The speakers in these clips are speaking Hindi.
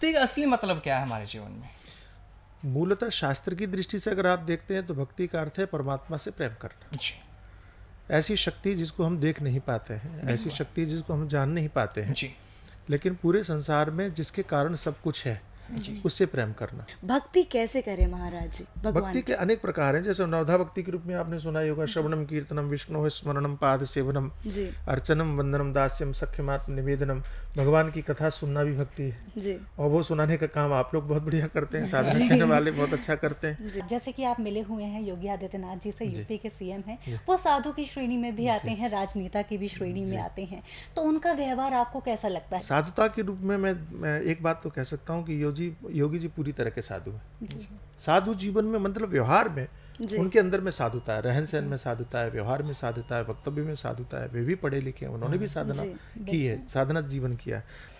भक्ति का असली मतलब क्या है हमारे जीवन में? मूलतः शास्त्र की दृष्टि से अगर आप देखते हैं तो भक्ति का अर्थ है परमात्मा से प्रेम करना। जी ऐसी शक्ति जिसको हम देख नहीं पाते हैं, ऐसी शक्ति जिसको हम जान नहीं पाते हैं, जी लेकिन पूरे संसार में जिसके कारण सब कुछ है, उससे प्रेम करना। भक्ति कैसे करें महाराज जी भगवान भक्ति के अनेक प्रकार हैं। जैसे नवधा भक्ति के रूप में आपने सुना ही होगा, श्रवणम कीर्तनम विष्णु स्मरणम पाद सेवनम जी अर्चनम वंदनम दास्यम सख्यमात्म निवेदनम। भगवान की कथा सुनना भी भक्ति है, जी और वो सुनाने का काम आप लोग बहुत बढ़िया करते हैं, साधना करने वाले बहुत अच्छा करते हैं। जैसे कि आप मिले हुए हैं योगी आदित्यनाथ जी से, यूपी के सीएम हैं, वो साधु की श्रेणी में भी आते हैं, राजनेता की भी श्रेणी में आते हैं, तो उनका व्यवहार आपको कैसा लगता है? साधुता के रूप में मैं एक बात तो कह सकता हूँ कि योगी जी पूरी तरह के साधु हैं। साधु जीवन में मतलब व्यवहार में उनके अंदर में साधुता है, रहन सहन में साधुता है, व्यवहार में साधुता है, वक्तव्य में साधुता है। वे भी पढ़े लिखे हैं, उन्होंने भी साधना की है, साधना जीवन किया है।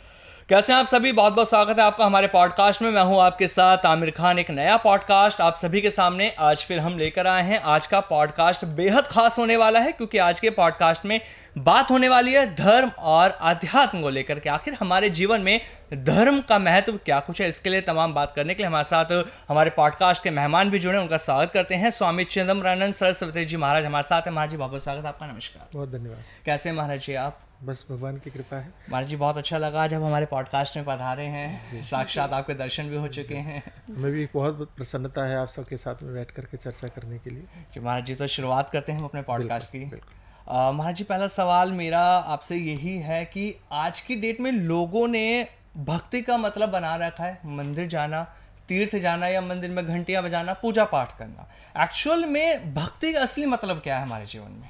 कैसे हैं आप सभी? बहुत बहुत स्वागत है आपका हमारे पॉडकास्ट में। मैं हूं आपके साथ आमिर खान। एक नया पॉडकास्ट आप सभी के सामने आज फिर हम लेकर आए हैं। आज का पॉडकास्ट बेहद खास होने वाला है, क्योंकि आज के पॉडकास्ट में बात होने वाली है धर्म और अध्यात्म को लेकर के। आखिर हमारे जीवन में धर्म का महत्व क्या कुछ है, इसके लिए तमाम बात करने के लिए हमारे साथ हमारे पॉडकास्ट के मेहमान भी जुड़े, उनका स्वागत करते हैं। स्वामी चिदम्बरानंद सरस्वती जी महाराज हमारे साथ हैं। महाराज जी बहुत बहुत स्वागत आपका। नमस्कार। बहुत धन्यवाद। कैसे हैं महाराज जी आप? बस भगवान की कृपा है। महाराज जी बहुत अच्छा लगा जब हमारे पॉडकास्ट में पधारे हैं, साक्षात आपके दर्शन भी हो चुके हैं। हमें भी बहुत प्रसन्नता है आप सबके साथ में बैठ करके चर्चा करने के लिए। जी महाराज जी, तो शुरुआत करते हैं हम अपने पॉडकास्ट की। बिल्कुल। महाराज जी, पहला सवाल मेरा आपसे यही है कि आज की डेट में लोगों ने भक्ति का मतलब बना रखा है मंदिर जाना, तीर्थ जाना, या मंदिर में घंटियां बजाना, पूजा पाठ करना। एक्चुअल में भक्ति का असली मतलब क्या है हमारे जीवन में?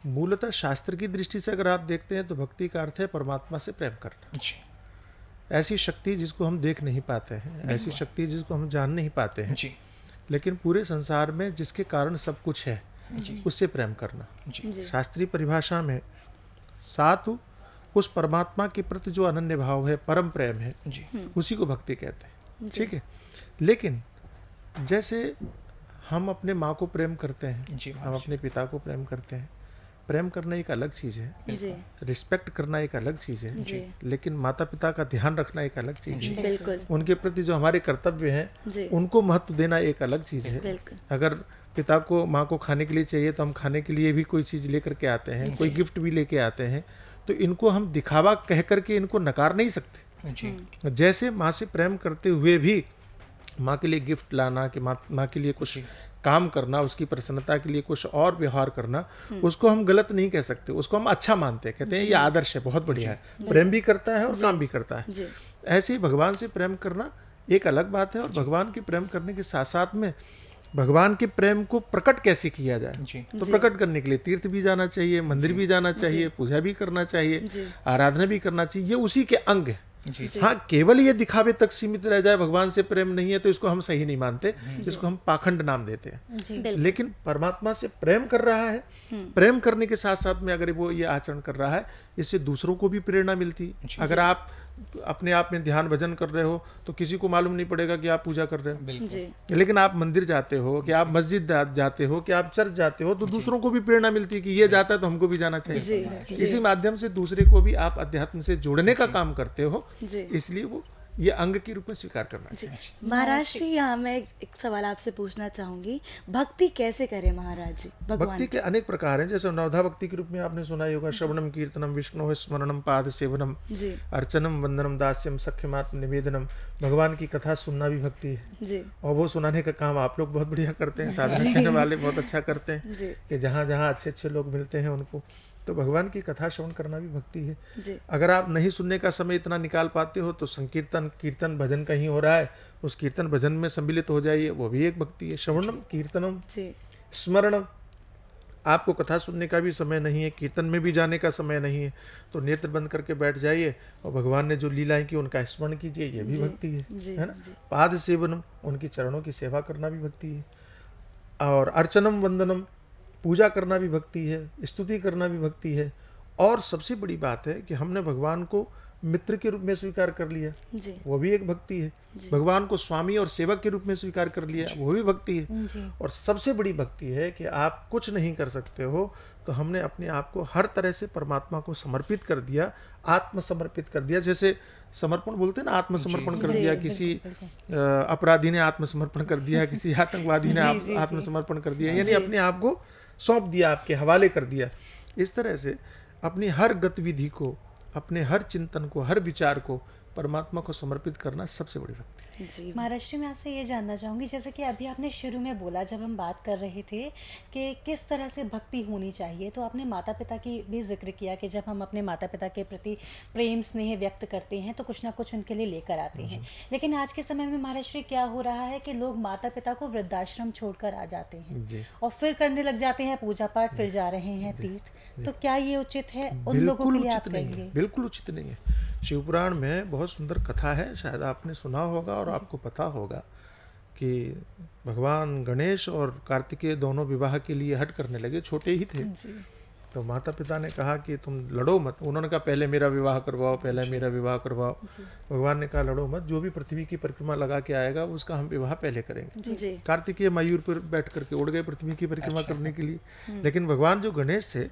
मूलतः शास्त्र की दृष्टि से अगर आप देखते हैं तो भक्ति का अर्थ है परमात्मा से प्रेम करना। जी ऐसी शक्ति जिसको हम देख नहीं पाते हैं, ऐसी शक्ति जिसको हम जान नहीं पाते हैं, जी लेकिन पूरे संसार में जिसके कारण सब कुछ है, उससे प्रेम करना। जी शास्त्रीय परिभाषा में साधु उस परमात्मा के प्रति जो अनन्य भाव है, परम प्रेम है, जी उसी को भक्ति कहते हैं। ठीक है। लेकिन जैसे हम अपने माँ को प्रेम करते हैं, जी हम अपने पिता को प्रेम करते हैं। प्रेम करना एक अलग चीज़ है, जी रिस्पेक्ट करना एक अलग चीज़ है, जी। लेकिन माता पिता का ध्यान रखना एक अलग चीज़ है। बिल्कुल उनके प्रति जो हमारे कर्तव्य हैं, जी उनको महत्व देना एक अलग चीज़ है। बिल्कुल अगर पिता को माँ को खाने के लिए चाहिए तो हम खाने के लिए भी कोई चीज़ लेकर के आते हैं, कोई गिफ्ट भी लेके आते हैं, तो इनको हम दिखावा कह करके इनको नकार नहीं सकते। जी जैसे माँ से प्रेम करते हुए भी माँ के लिए गिफ्ट लाना, कि माँ के लिए कुछ काम करना, उसकी प्रसन्नता के लिए कुछ और व्यवहार करना, उसको हम गलत नहीं कह सकते, उसको हम अच्छा मानते हैं। कहते हैं ये आदर्श है, बहुत बढ़िया है, प्रेम भी करता है और काम भी करता है। जी ऐसे ही भगवान से प्रेम करना एक अलग बात है। और भगवान के प्रेम करने के साथ साथ में भगवान के प्रेम को प्रकट कैसे किया जाए, जी तो प्रकट करने के लिए तीर्थ भी जाना चाहिए, मंदिर भी जाना चाहिए, पूजा भी करना चाहिए, आराधना भी करना चाहिए। ये उसी के अंग है। जी हाँ, केवल ये दिखावे तक सीमित रह जाए, भगवान से प्रेम नहीं है, तो इसको हम सही नहीं मानते, इसको हम पाखंड नाम देते हैं। लेकिन परमात्मा से प्रेम कर रहा है, प्रेम करने के साथ साथ में अगर वो ये आचरण कर रहा है, इससे दूसरों को भी प्रेरणा मिलती है। अगर आप अपने आप में ध्यान भजन कर रहे हो तो किसी को मालूम नहीं पड़ेगा कि आप पूजा कर रहे हो, जी लेकिन आप मंदिर जाते हो, कि आप मस्जिद जाते हो, कि आप चर्च जाते हो, तो दूसरों को भी प्रेरणा मिलती है कि ये जाता है तो हमको भी जाना चाहिए। इसी माध्यम से दूसरे को भी आप अध्यात्म से जोड़ने का काम करते हो, जी इसलिए वो ये अंग के रूप में स्वीकार करना जी चाहिए। महाराज जी, यहाँ मैं एक सवाल आपसे पूछना चाहूंगी, भक्ति कैसे करें महाराज जी भगवान भक्ति के अनेक प्रकार हैं। जैसे नवधा भक्ति के रूप में आपने सुना ही होगा, श्रवणम कीर्तनम विष्णु स्मरणम पाद सेवनम जी अर्चनम वंदनम दास्यम सख्यमात्म निवेदनम। भगवान की कथा सुनना भी भक्ति है, जी और वो सुनाने का काम आप लोग बहुत बढ़िया करते हैं, साधना करने वाले बहुत अच्छा करते हैं, जी कि जहाँ जहाँ अच्छे अच्छे लोग मिलते हैं उनको, तो भगवान की कथा श्रवण करना भी भक्ति है। जी अगर आप नहीं सुनने का समय इतना निकाल पाते हो तो संकीर्तन कीर्तन भजन कहीं हो रहा है, उस कीर्तन भजन में सम्मिलित हो जाइए, वो भी एक भक्ति है। श्रवणम कीर्तनम जी स्मरणम। आपको कथा सुनने का भी समय नहीं है, कीर्तन में भी जाने का समय नहीं है, तो नेत्र बंद करके बैठ जाइए और भगवान ने जो लीलाएं की उनका स्मरण कीजिए, ये भी भक्ति जी, है ना। जी। पाद सेवनम, उनकी चरणों की सेवा करना भी भक्ति है। और अर्चनम वंदनम, पूजा करना भी भक्ति है, स्तुति करना भी भक्ति है। और सबसे बड़ी बात है कि हमने भगवान को मित्र के रूप में स्वीकार कर लिया, जी वो भी एक भक्ति है। भगवान को स्वामी और सेवक के रूप में स्वीकार कर लिया, वो भी भक्ति है। जी और सबसे बड़ी भक्ति है कि आप कुछ नहीं कर सकते हो तो हमने अपने आप को हर तरह से परमात्मा को समर्पित कर दिया, आत्मसमर्पित कर दिया। जैसे समर्पण बोलते हैं ना, आत्मसमर्पण कर दिया, किसी अपराधी ने आत्मसमर्पण कर दिया, किसी आतंकवादी ने आत्मसमर्पण कर दिया, यानी अपने आप को सौंप दिया, आपके हवाले कर दिया। इस तरह से अपनी हर गतिविधि को, अपने हर चिंतन को, हर विचार को परमात्मा को समर्पित करना सबसे बड़ी भक्ति। जी महाराज जी, मैं आपसे ये जानना चाहूँगी, जैसे कि अभी आपने शुरू में बोला जब हम बात कर रहे थे कि किस तरह से भक्ति होनी चाहिए, तो आपने माता पिता की भी जिक्र किया कि जब हम अपने माता पिता के प्रति प्रेम स्नेह व्यक्त करते हैं तो कुछ ना कुछ उनके लिए लेकर आते हैं। लेकिन आज के समय में महाराज जी क्या हो रहा है कि लोग माता पिता को वृद्धाश्रम छोड़कर आ जाते हैं और फिर करने लग जाते हैं पूजा पाठ, फिर जा रहे हैं तीर्थ। तो क्या ये उचित है उन लोगों के लिए? आप कहेंगे बिल्कुल उचित नहीं है। शिवपुराण में बहुत सुंदर कथा है, शायद आपने सुना होगा और आपको पता होगा कि भगवान गणेश और कार्तिकेय दोनों विवाह के लिए हट करने लगे, छोटे ही थे। तो माता पिता ने कहा कि तुम लड़ो मत। उन्होंने कहा पहले मेरा विवाह करवाओ, पहले मेरा विवाह करवाओ। भगवान ने कहा लड़ो मत, जो भी पृथ्वी की परिक्रमा लगा के आएगा उसका हम विवाह पहले करेंगे। जी कार्तिकेय मयूर पर बैठ करके उड़ गए पृथ्वी की परिक्रमा करने के लिए। लेकिन भगवान जो गणेश थे,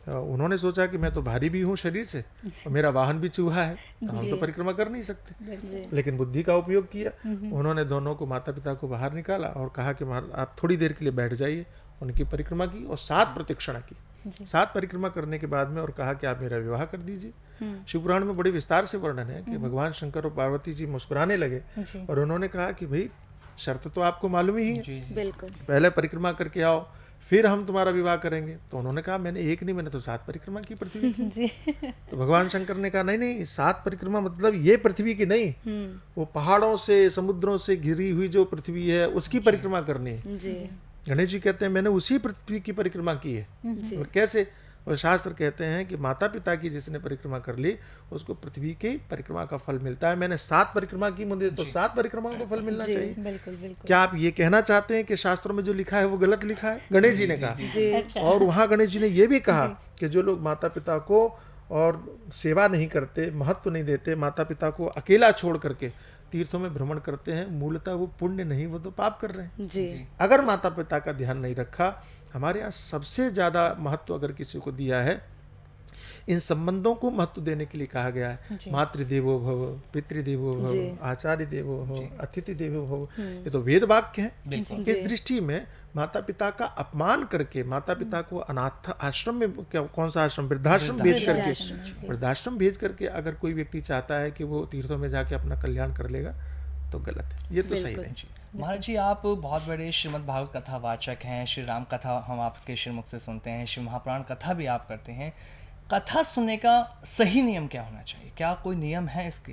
उन्होंने सोचा कि मैं तो भारी भी हूँ शरीर से और मेरा वाहन भी चूहा है, तो हम तो परिक्रमा कर नहीं सकते। लेकिन बुद्धि का उपयोग किया। उन्होंने दोनों को, माता पिता को बाहर निकाला और कहा कि आप थोड़ी देर के लिए बैठ जाइए। उनकी परिक्रमा की और 7 प्रदक्षिणा की। 7 परिक्रमा करने के बाद में और कहा कि आप मेरा विवाह कर दीजिए। शिवपुराण में बड़े विस्तार से वर्णन है कि भगवान शंकर और पार्वती जी मुस्कुराने लगे और उन्होंने कहा कि भाई शर्त तो आपको मालूम ही है, बिल्कुल, पहले परिक्रमा करके आओ फिर हम तुम्हारा विवाह करेंगे। तो उन्होंने कहा मैंने एक नहीं, मैंने तो 7 परिक्रमा की पृथ्वी की। तो भगवान शंकर ने कहा नहीं नहीं, 7 परिक्रमा मतलब ये पृथ्वी की नहीं, वो पहाड़ों से, समुद्रों से घिरी हुई जो पृथ्वी है उसकी परिक्रमा करनी है। जी गणेश जी कहते हैं मैंने उसी पृथ्वी की परिक्रमा की है। और कैसे? और शास्त्र कहते हैं कि माता पिता की जिसने परिक्रमा कर ली उसको पृथ्वी की परिक्रमा का फल मिलता है। मैंने 7 परिक्रमा की, मुझे तो 7 परिक्रमाओं का फल मिलना चाहिए। बिल्कुल बिल्कुल। क्या आप ये कहना चाहते हैं कि शास्त्रों में जो लिखा है वो गलत लिखा है? गणेश जी ने कहा। और वहाँ गणेश जी ने ये भी कहा कि जो लोग माता पिता को और सेवा नहीं करते, महत्व नहीं देते, माता पिता को अकेला छोड़ करके तीर्थों में भ्रमण करते हैं, मूलतः वो पुण्य नहीं, वो तो पाप कर रहे हैं। जी अगर माता पिता का ध्यान नहीं रखा, हमारे यहाँ सबसे ज़्यादा महत्व अगर किसी को दिया है, इन संबंधों को महत्व देने के लिए कहा गया है। मातृदेवो भव, पितृदेवो भव, आचार्य देवो भव, अतिथि देवो भव। ये तो वेद वाक्य है। इस दृष्टि में माता पिता का अपमान करके, माता पिता को अनाथ आश्रम में, कौन सा आश्रम, वृद्धाश्रम भेज करके, वृद्धाश्रम भेज करके अगर कोई व्यक्ति चाहता है कि वो तीर्थों में जाके अपना कल्याण कर लेगा तो गलत है, ये तो सही नहीं। महाराज जी, आप बहुत बड़े श्रीमद् भागवत कथा वाचक हैं, श्री राम कथा हम आपके श्रीमुख से सुनते हैं, शिव महापुराण कथा भी आप करते हैं। कथा सुनने का सही नियम क्या होना चाहिए? क्या कोई नियम है इसके?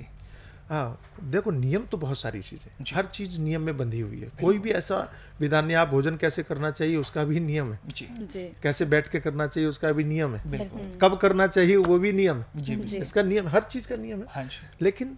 हाँ, देखो नियम तो बहुत सारी चीज़ें, हर चीज़ नियम में बंधी हुई है। कोई भी ऐसा विधान नहीं, आप भोजन कैसे करना चाहिए उसका भी नियम है जी। कैसे बैठ के करना चाहिए उसका भी नियम है, कब करना चाहिए वो भी नियम है। इसका नियम, हर चीज़ का नियम है। लेकिन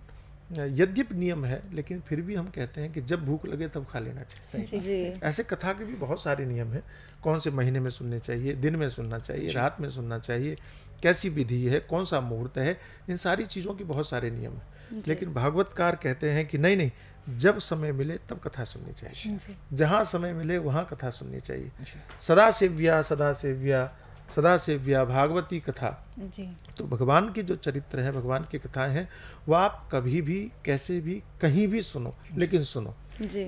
यद्यपि नियम है, लेकिन फिर भी हम कहते हैं कि जब भूख लगे तब खा लेना चाहिए। ऐसे कथा के भी बहुत सारे नियम हैं। कौन से महीने में सुनने चाहिए, दिन में सुनना चाहिए, रात में सुनना चाहिए, कैसी विधि है, कौन सा मुहूर्त है, इन सारी चीज़ों के बहुत सारे नियम हैं। लेकिन भागवतकार कहते हैं कि नहीं नहीं, जब समय मिले तब कथा सुननी चाहिए, जहाँ समय मिले वहाँ कथा सुननी चाहिए। सदा सेव्या सदा सेव्या सदा सेव्या भागवती कथा। तो भगवान की जो चरित्र है, भगवान की कथाएं हैं, वो आप कभी भी, कैसे भी, कहीं भी सुनो, लेकिन सुनो। जी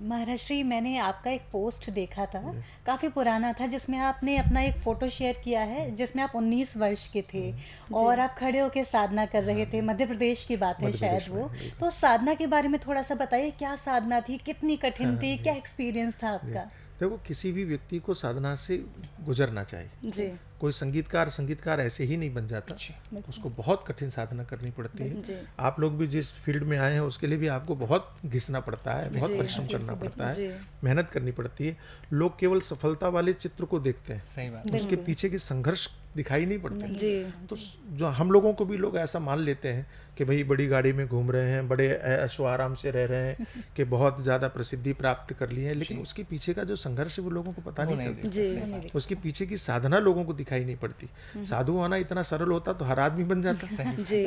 महाराज श्री, मैंने आपका एक पोस्ट देखा था, काफ़ी पुराना था, जिसमें आपने अपना एक फ़ोटो शेयर किया है जिसमें आप 19 वर्ष के थे और आप खड़े होकर साधना कर रहे थे। मध्य प्रदेश की बात है शायद वो। तो साधना के बारे में थोड़ा सा बताइए, क्या साधना थी, कितनी कठिन थी, क्या एक्सपीरियंस था आपका? देखो, किसी भी व्यक्ति को साधना से गुजरना चाहिए। कोई संगीतकार ऐसे ही नहीं बन जाता, उसको बहुत कठिन साधना करनी पड़ती है। आप लोग भी जिस फील्ड में आए हैं उसके लिए भी आपको बहुत घिसना पड़ता है, बहुत परिश्रम करना पड़ता है, मेहनत करनी पड़ती है। लोग केवल सफलता वाले चित्र को देखते हैं, सही बात। उसके पीछे के संघर्ष दिखाई नहीं पड़ते। जी तो जो हम लोगों को भी लोग ऐसा मान लेते हैं कि भाई बड़ी गाड़ी में घूम रहे हैं, बड़े ऐशो आराम से रह रहे हैं, कि बहुत ज़्यादा प्रसिद्धि प्राप्त कर ली है, लेकिन उसके पीछे का जो संघर्ष है वो लोगों को पता नहीं चलता। जी उसके पीछे की साधना लोगों को दिखाई नहीं पड़ती। साधु होना इतना सरल होता तो हर आदमी बन जाता। जी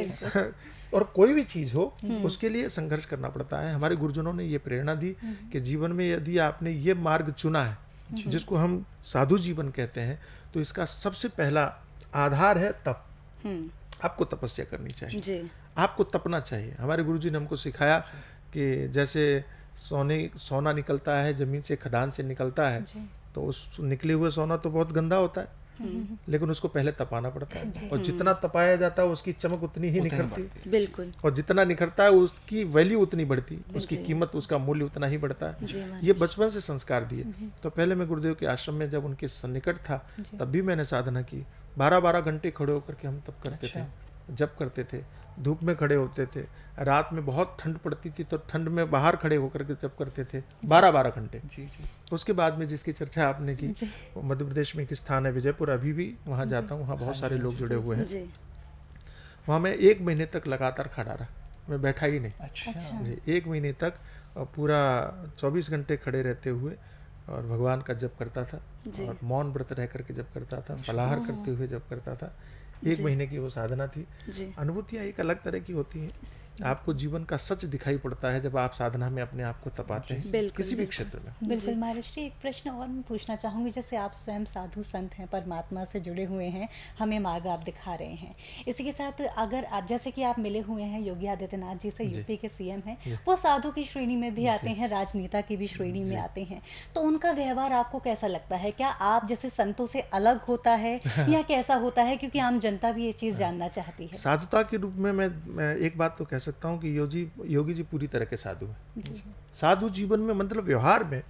और कोई भी चीज़ हो उसके लिए संघर्ष करना पड़ता है। हमारे गुरुजनों ने ये प्रेरणा दी कि जीवन में यदि आपने ये मार्ग चुना है, जिसको हम साधु जीवन कहते हैं, तो इसका सबसे पहला आधार है तप। आपको तपस्या करनी चाहिए, जी आपको तपना चाहिए। हमारे गुरुजी ने हमको सिखाया कि जैसे सोना निकलता है जमीन से, खदान से निकलता है, तो उस निकले हुए सोना तो बहुत गंदा होता है, लेकिन उसको पहले तपाना पड़ता है, और जितना तपाया जाता है उसकी चमक उतनी ही निखरती, बिल्कुल और जितना निखरता है उसकी वैल्यू उतनी बढ़ती, उसकी कीमत, उसका मूल्य उतना ही बढ़ता है। ये बचपन से संस्कार दिए। तो पहले मैं गुरुदेव के आश्रम में जब उनके सन्निकट था तब भी मैंने साधना की। 12-12 घंटे खड़े होकर के हम तब करते थे, जब करते थे, धूप में खड़े होते थे, रात में बहुत ठंड पड़ती थी तो ठंड में बाहर खड़े होकर के जब करते थे 12-12 घंटे। उसके बाद में जिसकी चर्चा आपने की, मध्य प्रदेश में एक स्थान है विजयपुर, अभी भी वहाँ जाता हूँ, वहाँ बहुत सारे लोग जुड़े हुए हैं। जी वहाँ मैं 1 महीने तक लगातार खड़ा रहा, मैं बैठा ही नहीं। अच्छा जी 1 महीने तक पूरा 24 घंटे खड़े रहते हुए और भगवान का जप करता था, और मौन व्रत रह करके जप करता था, फलाहार करते हुए जप करता था। 1 महीने की वो साधना थी। जी अनुभूतियाँ एक अलग तरह की होती हैं। आपको जीवन का सच दिखाई पड़ता है जब आप साधना में अपने आप को तपाते हैं, बिल्कुल, किसी भी बिल्कुल। क्षेत्र में। बिल्कुल महाराष्ट्री, एक प्रश्न और मैं पूछना चाहूँगी। जैसे आप स्वयं साधु संत हैं, परमात्मा से जुड़े हुए हैं, हमें मार्ग आप दिखा रहे हैं, इसी के साथ अगर जैसे कि आप मिले हुए हैं योगी आदित्यनाथ जी से, यूपी के सीएम हैं, वो साधु की श्रेणी में भी आते हैं, राजनेता की भी श्रेणी में आते हैं, तो उनका व्यवहार आपको कैसा लगता है? क्या आप जैसे संतों से अलग होता है या कैसा होता है? क्योंकि आम जनता भी ये चीज़ जानना चाहती है। साधुता के रूप में मैं एक बात तो कह सकता हूँ कि योगी जी पूरी तरह के साधु हैं। साधु जीवन में मतलब व्यवहार में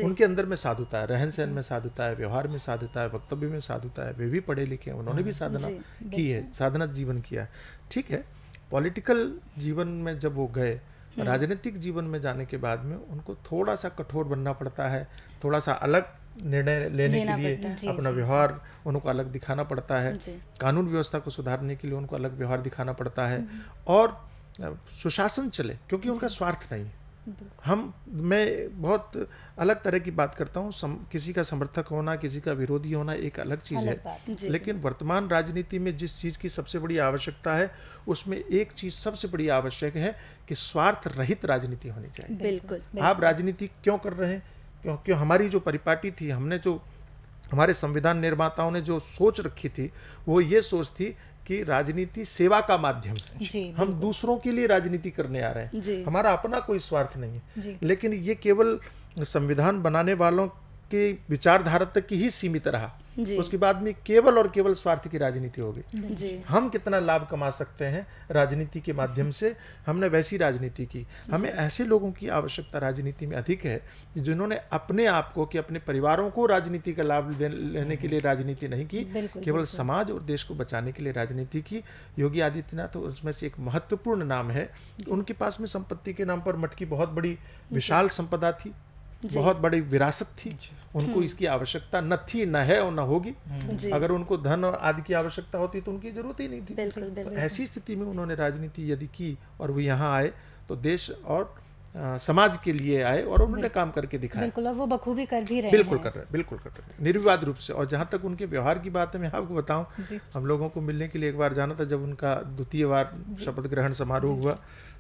उनके अंदर में साधुता है, रहन सहन में साधुता है, व्यवहार में साधुता है, वक्तव्य में साधुता है। वे भी पढ़े लिखे हैं, उन्होंने भी साधना की है, साधना जीवन किया है। ठीक है, पॉलिटिकल जीवन में जब वो गए, राजनीतिक जीवन में जाने के बाद में उनको थोड़ा सा कठोर बनना पड़ता है, थोड़ा सा अलग निर्णय लेने के लिए अपना व्यवहार उनको अलग दिखाना पड़ता है, कानून व्यवस्था को सुधारने के लिए उनको अलग व्यवहार दिखाना पड़ता है, और सुशासन चले, क्योंकि उनका स्वार्थ नहीं है। मैं बहुत अलग तरह की बात करता हूँ। किसी का समर्थक होना, किसी का विरोधी होना एक अलग चीज़ है, लेकिन वर्तमान राजनीति में जिस चीज़ की सबसे बड़ी आवश्यकता है, उसमें एक चीज़ सबसे बड़ी आवश्यक है कि स्वार्थ रहित राजनीति होनी चाहिए। बिल्कुल। आप राजनीति क्यों कर रहे हैं? क्योंकि हमारी जो परिपाटी थी, हमारे संविधान निर्माताओं ने जो सोच रखी थी, वो ये सोच थी कि राजनीति सेवा का माध्यम है। हम दूसरों के लिए राजनीति करने आ रहे हैं, हमारा अपना कोई स्वार्थ नहीं है। लेकिन ये केवल संविधान बनाने वालों के विचारधारा तक ही सीमित रहा। उसके बाद में केवल और केवल स्वार्थ की राजनीति हो गई। हम कितना लाभ कमा सकते हैं राजनीति के माध्यम से, हमने वैसी राजनीति की। हमें ऐसे लोगों की आवश्यकता राजनीति में अधिक है जिन्होंने अपने आप को, कि अपने परिवारों को राजनीति का लाभ लेने के लिए राजनीति नहीं की, केवल समाज और देश को बचाने के लिए राजनीति की। योगी आदित्यनाथ उसमें से एक महत्वपूर्ण नाम है। उनके पास में संपत्ति के नाम पर मठ की बहुत बड़ी विशाल संपदा थी, बहुत बड़ी विरासत थी। उनको इसकी आवश्यकता न थी, न है और न होगी। अगर उनको धन आदि की आवश्यकता होती तो उनकी जरूरत ही नहीं थी। तो ऐसी स्थिति में उन्होंने राजनीति यदि की और वो यहाँ आए तो देश और समाज के लिए आए और उन्होंने काम करके दिखाया। बिल्कुल, और वो बखूबी कर भी रहे बिल्कुल कर रहे हैं निर्विवाद रूप से। और जहाँ तक उनके व्यवहार की बात है, मैं आपको बताऊं, हम लोगों को मिलने के लिए एक बार जाना था, जब उनका 2य बार शपथ ग्रहण समारोह हुआ।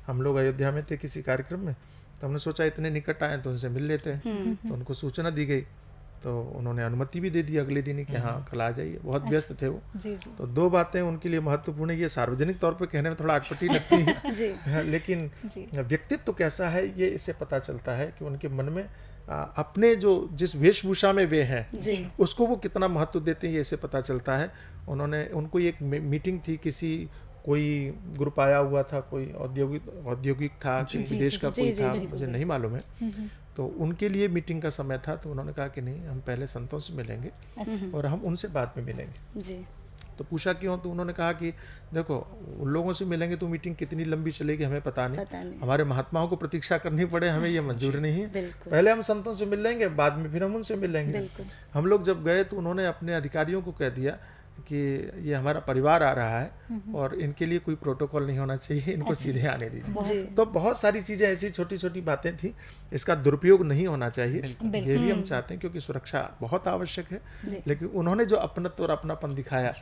हम लोग अयोध्या में थे किसी कार्यक्रम में, तो हमने सोचा इतने निकट आए तो उनसे मिल लेते हैं। तो उनको सूचना दी गई, तो उन्होंने अनुमति भी दे दी अगले दिन ही कि हाँ कल आ जाइए। बहुत व्यस्त थे वो। तो 2 बातें उनके लिए महत्वपूर्ण है। ये सार्वजनिक तौर पे कहने में थोड़ा अटपटी लगती है लेकिन व्यक्तित्व कैसा है ये इससे पता चलता है कि उनके मन में अपने जिस वेशभूषा में वे हैं उसको वो कितना महत्व देते हैं, ये इससे पता चलता है। उनको एक मीटिंग थी, कोई ग्रुप आया हुआ था, कोई औद्योगिक था, विदेश का कोई था, मुझे नहीं मालूम है। तो उनके लिए मीटिंग का समय था, तो उन्होंने कहा कि नहीं, हम पहले संतों से मिलेंगे और हम उनसे बाद में मिलेंगे। तो पूछा क्यों? तो उन्होंने कहा कि देखो, उन लोगों से मिलेंगे तो मीटिंग कितनी लंबी चलेगी हमें पता नहीं। हमारे महात्माओं को प्रतीक्षा करनी पड़े, हमें ये मंजूर नहीं है। पहले हम संतों से मिल लेंगे, बाद में फिर हम उनसे मिल लेंगे। हम लोग जब गए तो उन्होंने अपने अधिकारियों को कह दिया कि ये हमारा परिवार आ रहा है और इनके लिए कोई प्रोटोकॉल नहीं होना चाहिए, इनको सीधे आने दीजिए। तो बहुत सारी चीज़ें ऐसी छोटी छोटी बातें थी, इसका दुरुपयोग नहीं होना चाहिए, ये भी हम चाहते हैं, क्योंकि सुरक्षा बहुत आवश्यक है। लेकिन उन्होंने जो अपनत्व और अपनापन दिखाया,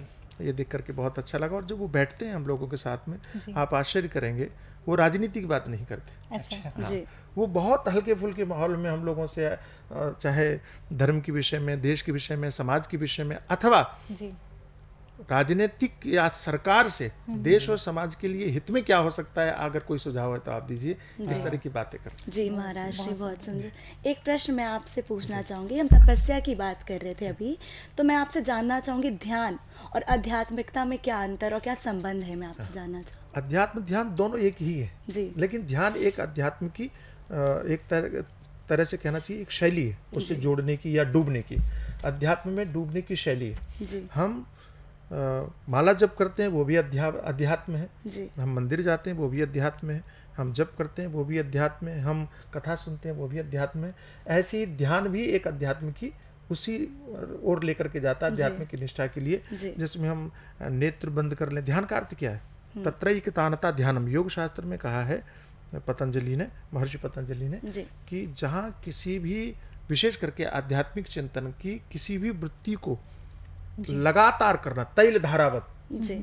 ये देख करके बहुत अच्छा लगा। और जब वो बैठते हैं हम लोगों के साथ में, आप आश्चर्य करेंगे, वो राजनीति की बात नहीं करते। अच्छा। जी वो बहुत हल्के फुल्के माहौल में हम लोगों से, चाहे धर्म के विषय में, देश के विषय में, समाज के विषय में, अथवा जी राजनीतिक या सरकार से देश और समाज के लिए हित में क्या हो सकता है, अगर कोई सुझाव है तो आप दीजिए। इस तरह की बातें करते हैं। जी महाराज जी, बहुत सुंदर। एक प्रश्न मैं आपसे पूछना चाहूँगी। हम तपस्या की बात कर रहे थे अभी, तो मैं आपसे जानना चाहूँगी ध्यान और आध्यात्मिकता में क्या अंतर और क्या संबंध है, मैं आपसे जानना चाहूँ। अध्यात्म ध्यान दोनों एक ही है जी लेकिन ध्यान एक अध्यात्म की एक तरह से कहना चाहिए एक शैली है, उससे जोड़ने की या डूबने की। अध्यात्म में डूबने की शैली है। जी हम माला जप करते हैं, वो भी अध्यात्म है। जी हम मंदिर जाते हैं, वो भी अध्यात्म है। हम जप करते हैं, वो भी अध्यात्म है। हम कथा सुनते हैं, वो भी अध्यात्म है। ऐसे ही ध्यान भी एक अध्यात्म की उसी ओर लेकर के जाता है, अध्यात्म की निष्ठा के लिए, जी। जिसमें हम नेत्र बंद कर लें। ध्यान का अर्थ क्या है? तत्रैकतानता ध्यानम, योग शास्त्र में कहा है पतंजलि ने, महर्षि पतंजलि ने, जी कि जहाँ किसी भी, विशेष करके आध्यात्मिक चिंतन की किसी भी वृत्ति को लगातार करना, तैल धारावत। जी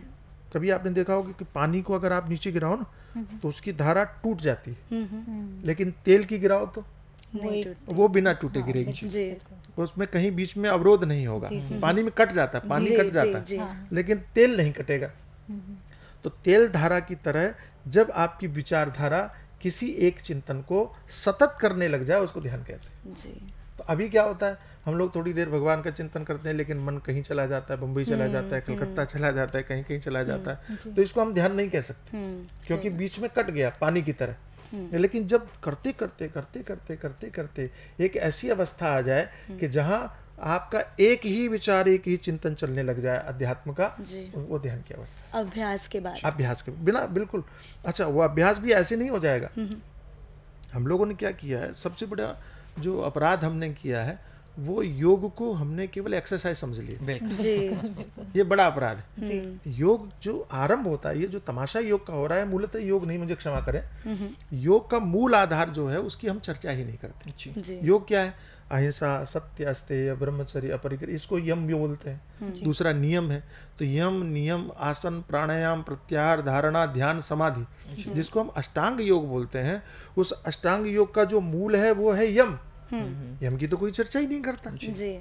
कभी आपने देखा होगा कि पानी को अगर आप नीचे गिराओ ना तो उसकी धारा टूट जाती है, लेकिन तेल की गिराओ तो नहीं टूटती। वो बिना टूटे गिरेगी। जी उसमें कहीं बीच में अवरोध नहीं होगा। पानी में कट जाता है, पानी जी, कट जी, जाता जी। है, लेकिन तेल नहीं कटेगा। तो तेल धारा की तरह जब आपकी विचारधारा किसी एक चिंतन को सतत करने लग जाए, उसको ध्यान कहते हैं। जी तो अभी क्या होता है, हम लोग थोड़ी देर भगवान का चिंतन करते हैं, लेकिन मन कहीं चला जाता है, बम्बई चला जाता है, कलकत्ता चला जाता है, कहीं कहीं चला जाता है। तो इसको हम ध्यान नहीं कह सकते, क्योंकि बीच में कट गया पानी की तरह। लेकिन जब करते करते करते करते करते करते एक ऐसी अवस्था आ जाए कि जहाँ आपका एक ही विचार, एक ही चिंतन चलने लग जाए अध्यात्म का, जी। वो ध्यान की अवस्था। अभ्यास के बाद। अभ्यास के बिना, बिल्कुल। अच्छा, वो अभ्यास भी ऐसे नहीं हो जाएगा। हम लोगों ने क्या किया है, सबसे बड़ा जो अपराध हमने किया है, वो योग को हमने केवल एक्सरसाइज समझ लिया। जी ये बड़ा अपराध है। जी योग जो आरंभ होता है, ये जो तमाशा योग का हो रहा है, मूलतः योग नहीं, मुझे क्षमा करें, योग का मूल आधार जो है उसकी हम चर्चा ही नहीं करते। जी योग क्या है? अहिंसा, सत्य, अस्तेय, ब्रह्मचर्य, अपरिग्रह, इसको यम भी बोलते हैं। दूसरा नियम है। तो यम, नियम, आसन, प्राणायाम, प्रत्याहार, धारणा, ध्यान, समाधि, जिसको हम अष्टांग योग बोलते हैं, उस अष्टांग योग का जो मूल है वो है यम। यम की तो कोई चर्चा ही नहीं करता, जी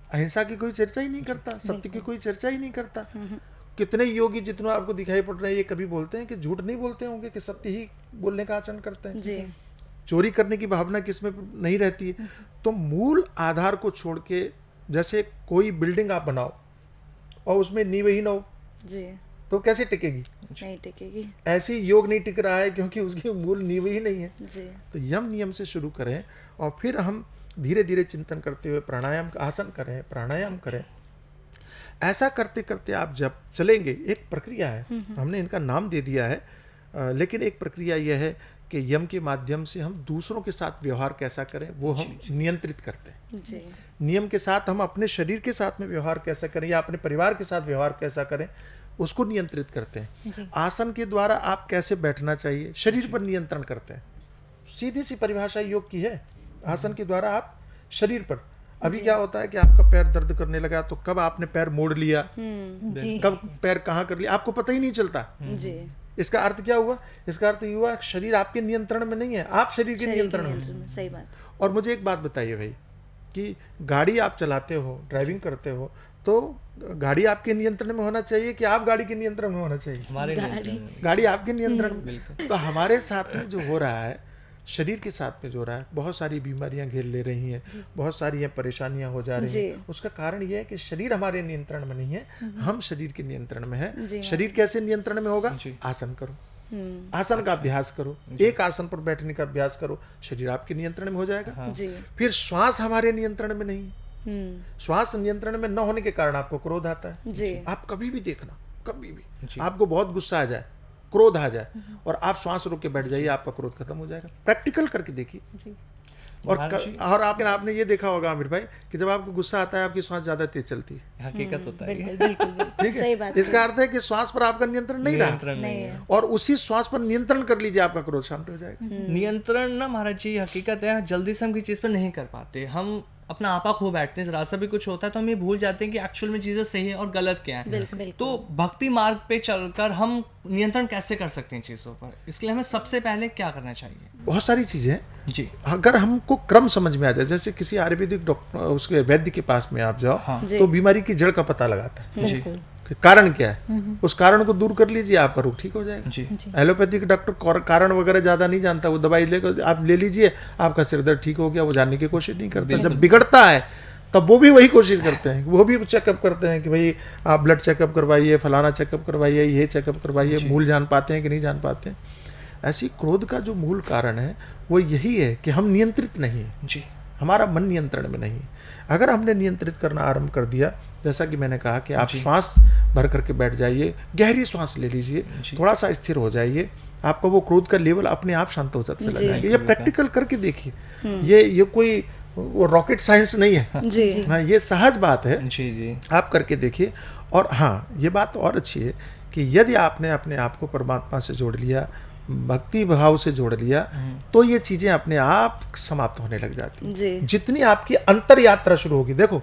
अहिंसा की कोई चर्चा ही नहीं करता, सत्य की कोई चर्चा ही नहीं करता। कितने योगी जितनों आपको दिखाई पड़ रहे हैं, ये कभी बोलते हैं कि झूठ नहीं बोलते होंगे, कि सत्य ही बोलने का आचरण करते हैं। जी चोरी करने की भावना किसमें नहीं रहती है। तो मूल आधार को छोड़ के, जैसे कोई बिल्डिंग आप बनाओ और उसमें नींव ही ना हो, जी तो कैसे टिकेगी? नहीं टिकेगी। ऐसे ही योग नहीं टिक रहा है, क्योंकि उसकी मूल नींव ही नहीं है। जी तो यम नियम से शुरू करें और फिर हम धीरे धीरे चिंतन करते हुए प्राणायाम का आसन करें, प्राणायाम करें। ऐसा करते करते आप जब चलेंगे, एक प्रक्रिया है, हमने इनका नाम दे दिया है, लेकिन एक प्रक्रिया यह है कि यम के माध्यम से हम दूसरों के साथ व्यवहार कैसा करें वो हम नियंत्रित करते हैं। जी नियम के साथ हम अपने शरीर के साथ में व्यवहार कैसा करें या अपने परिवार के साथ व्यवहार कैसा करें, उसको नियंत्रित करते हैं। आसन के द्वारा आप कैसे बैठना चाहिए, शरीर पर नियंत्रण करते हैं। सीधी सी परिभाषा योग की है। आसन के द्वारा आप शरीर पर, अभी क्या होता है कि आपका पैर दर्द करने लगा तो कब आपने पैर मोड़ लिया, जी कब पैर कहाँ कर लिया, आपको पता ही नहीं चलता। जी इसका अर्थ क्या हुआ? इसका अर्थ ये हुआ शरीर आपके नियंत्रण में नहीं है, आप शरीर के नियंत्रण में। सही बात। और मुझे एक बात बताइए भाई, कि गाड़ी आप चलाते हो, ड्राइविंग करते हो, तो गाड़ी आपके नियंत्रण में होना चाहिए कि आप गाड़ी के नियंत्रण में होना चाहिए? हमारे नियंत्रण में। गाड़ी आपके नियंत्रण में। तो हमारे साथ में जो हो रहा है, शरीर के साथ में जो हो रहा है, बहुत सारी बीमारियां घेर ले रही हैं, बहुत सारी ये परेशानियां हो जा रही हैं। उसका कारण ये है कि शरीर हमारे नियंत्रण में नहीं है, हम शरीर के नियंत्रण में है। शरीर कैसे नियंत्रण में होगा? आसन करो, आसन का अभ्यास करो, एक आसन पर बैठने का अभ्यास करो, शरीर आपके नियंत्रण में हो जाएगा। जी फिर श्वास हमारे नियंत्रण में नहीं, श्वास नियंत्रण में न होने के कारण आपको क्रोध आता है। जी आप कभी भी देखना, कभी भी आपको बहुत गुस्सा आ जाए, क्रोध आ जाए, और आप श्वास रोक के बैठ जाइए, आपका क्रोध खत्म हो जाएगा। प्रैक्टिकल करके देखिए। और आपने ये देखा होगा आमिर भाई कि जब आपको गुस्सा आता है आपकी श्वास ज्यादा तेज चलती है। हकीकत होता है। बिल्कुल बिल्कुल बिल्कुल। ठीक सही है, बात इसका अर्थ है कि श्वास पर आपका नियंत्रण नहीं रहा, नियंत्रण नहीं है। और उसी श्वास पर नियंत्रण कर लीजिए, आपका क्रोध शांत हो जाएगा। नियंत्रण ना महाराज जी हकीकत है, जल्दी से हम किसी चीज पर नहीं कर पाते, हम अपना आपा खो बैठते हैं, जरा सा भी कुछ होता है तो हम ये भूल जाते हैं कि एक्चुअल में चीजें सही है और गलत क्या है। तो भक्ति मार्ग पे चलकर हम नियंत्रण कैसे कर सकते हैं चीजों पर, इसके लिए हमें सबसे पहले क्या करना चाहिए? बहुत सारी चीजें हैं जी। अगर हमको क्रम समझ में आ जाए, जैसे किसी आयुर्वेदिक डॉक्टर उसके वैद्य के पास में आप जाओ, तो बीमारी की जड़ का पता लगाता है जी। कि कारण क्या है, उस कारण को दूर कर लीजिए, आपका रोग ठीक हो जाएगा। जी। एलोपैथिक डॉक्टर कारण वगैरह ज्यादा नहीं जानता, वो दवाई लेकर आप ले लीजिए, आपका सिर दर्द ठीक हो गया, वो जानने की कोशिश नहीं करता। जब बिगड़ता है तब वो भी वही कोशिश करते हैं, वो भी चेकअप करते हैं कि भाई आप ब्लड चेकअप करवाइए, फलाना चेकअप करवाइए, ये चेकअप करवाइए, मूल जान पाते हैं कि नहीं जान पाते हैं। ऐसी क्रोध का जो मूल कारण है वो यही है कि हम नियंत्रित नहीं है जी। हमारा मन नियंत्रण में नहीं है। अगर हमने नियंत्रित करना आरंभ कर दिया, जैसा कि मैंने कहा कि आप श्वास भर करके बैठ जाइए, गहरी श्वास ले लीजिए, थोड़ा सा स्थिर हो जाइए, आपका वो क्रोध का लेवल अपने आप शांत हो जाता चला जाएगा। ये प्रैक्टिकल करके देखिए, ये कोई वो रॉकेट साइंस नहीं है जी। हाँ, ये सहज बात है। जी जी। आप करके देखिए। और हाँ, ये बात और अच्छी है कि यदि आपने अपने आप को परमात्मा से जोड़ लिया, भक्ति भाव से जोड़ लिया, तो ये चीजें अपने आप समाप्त होने लग जाती हैं। जितनी आपकी अंतर यात्रा शुरू होगी, देखो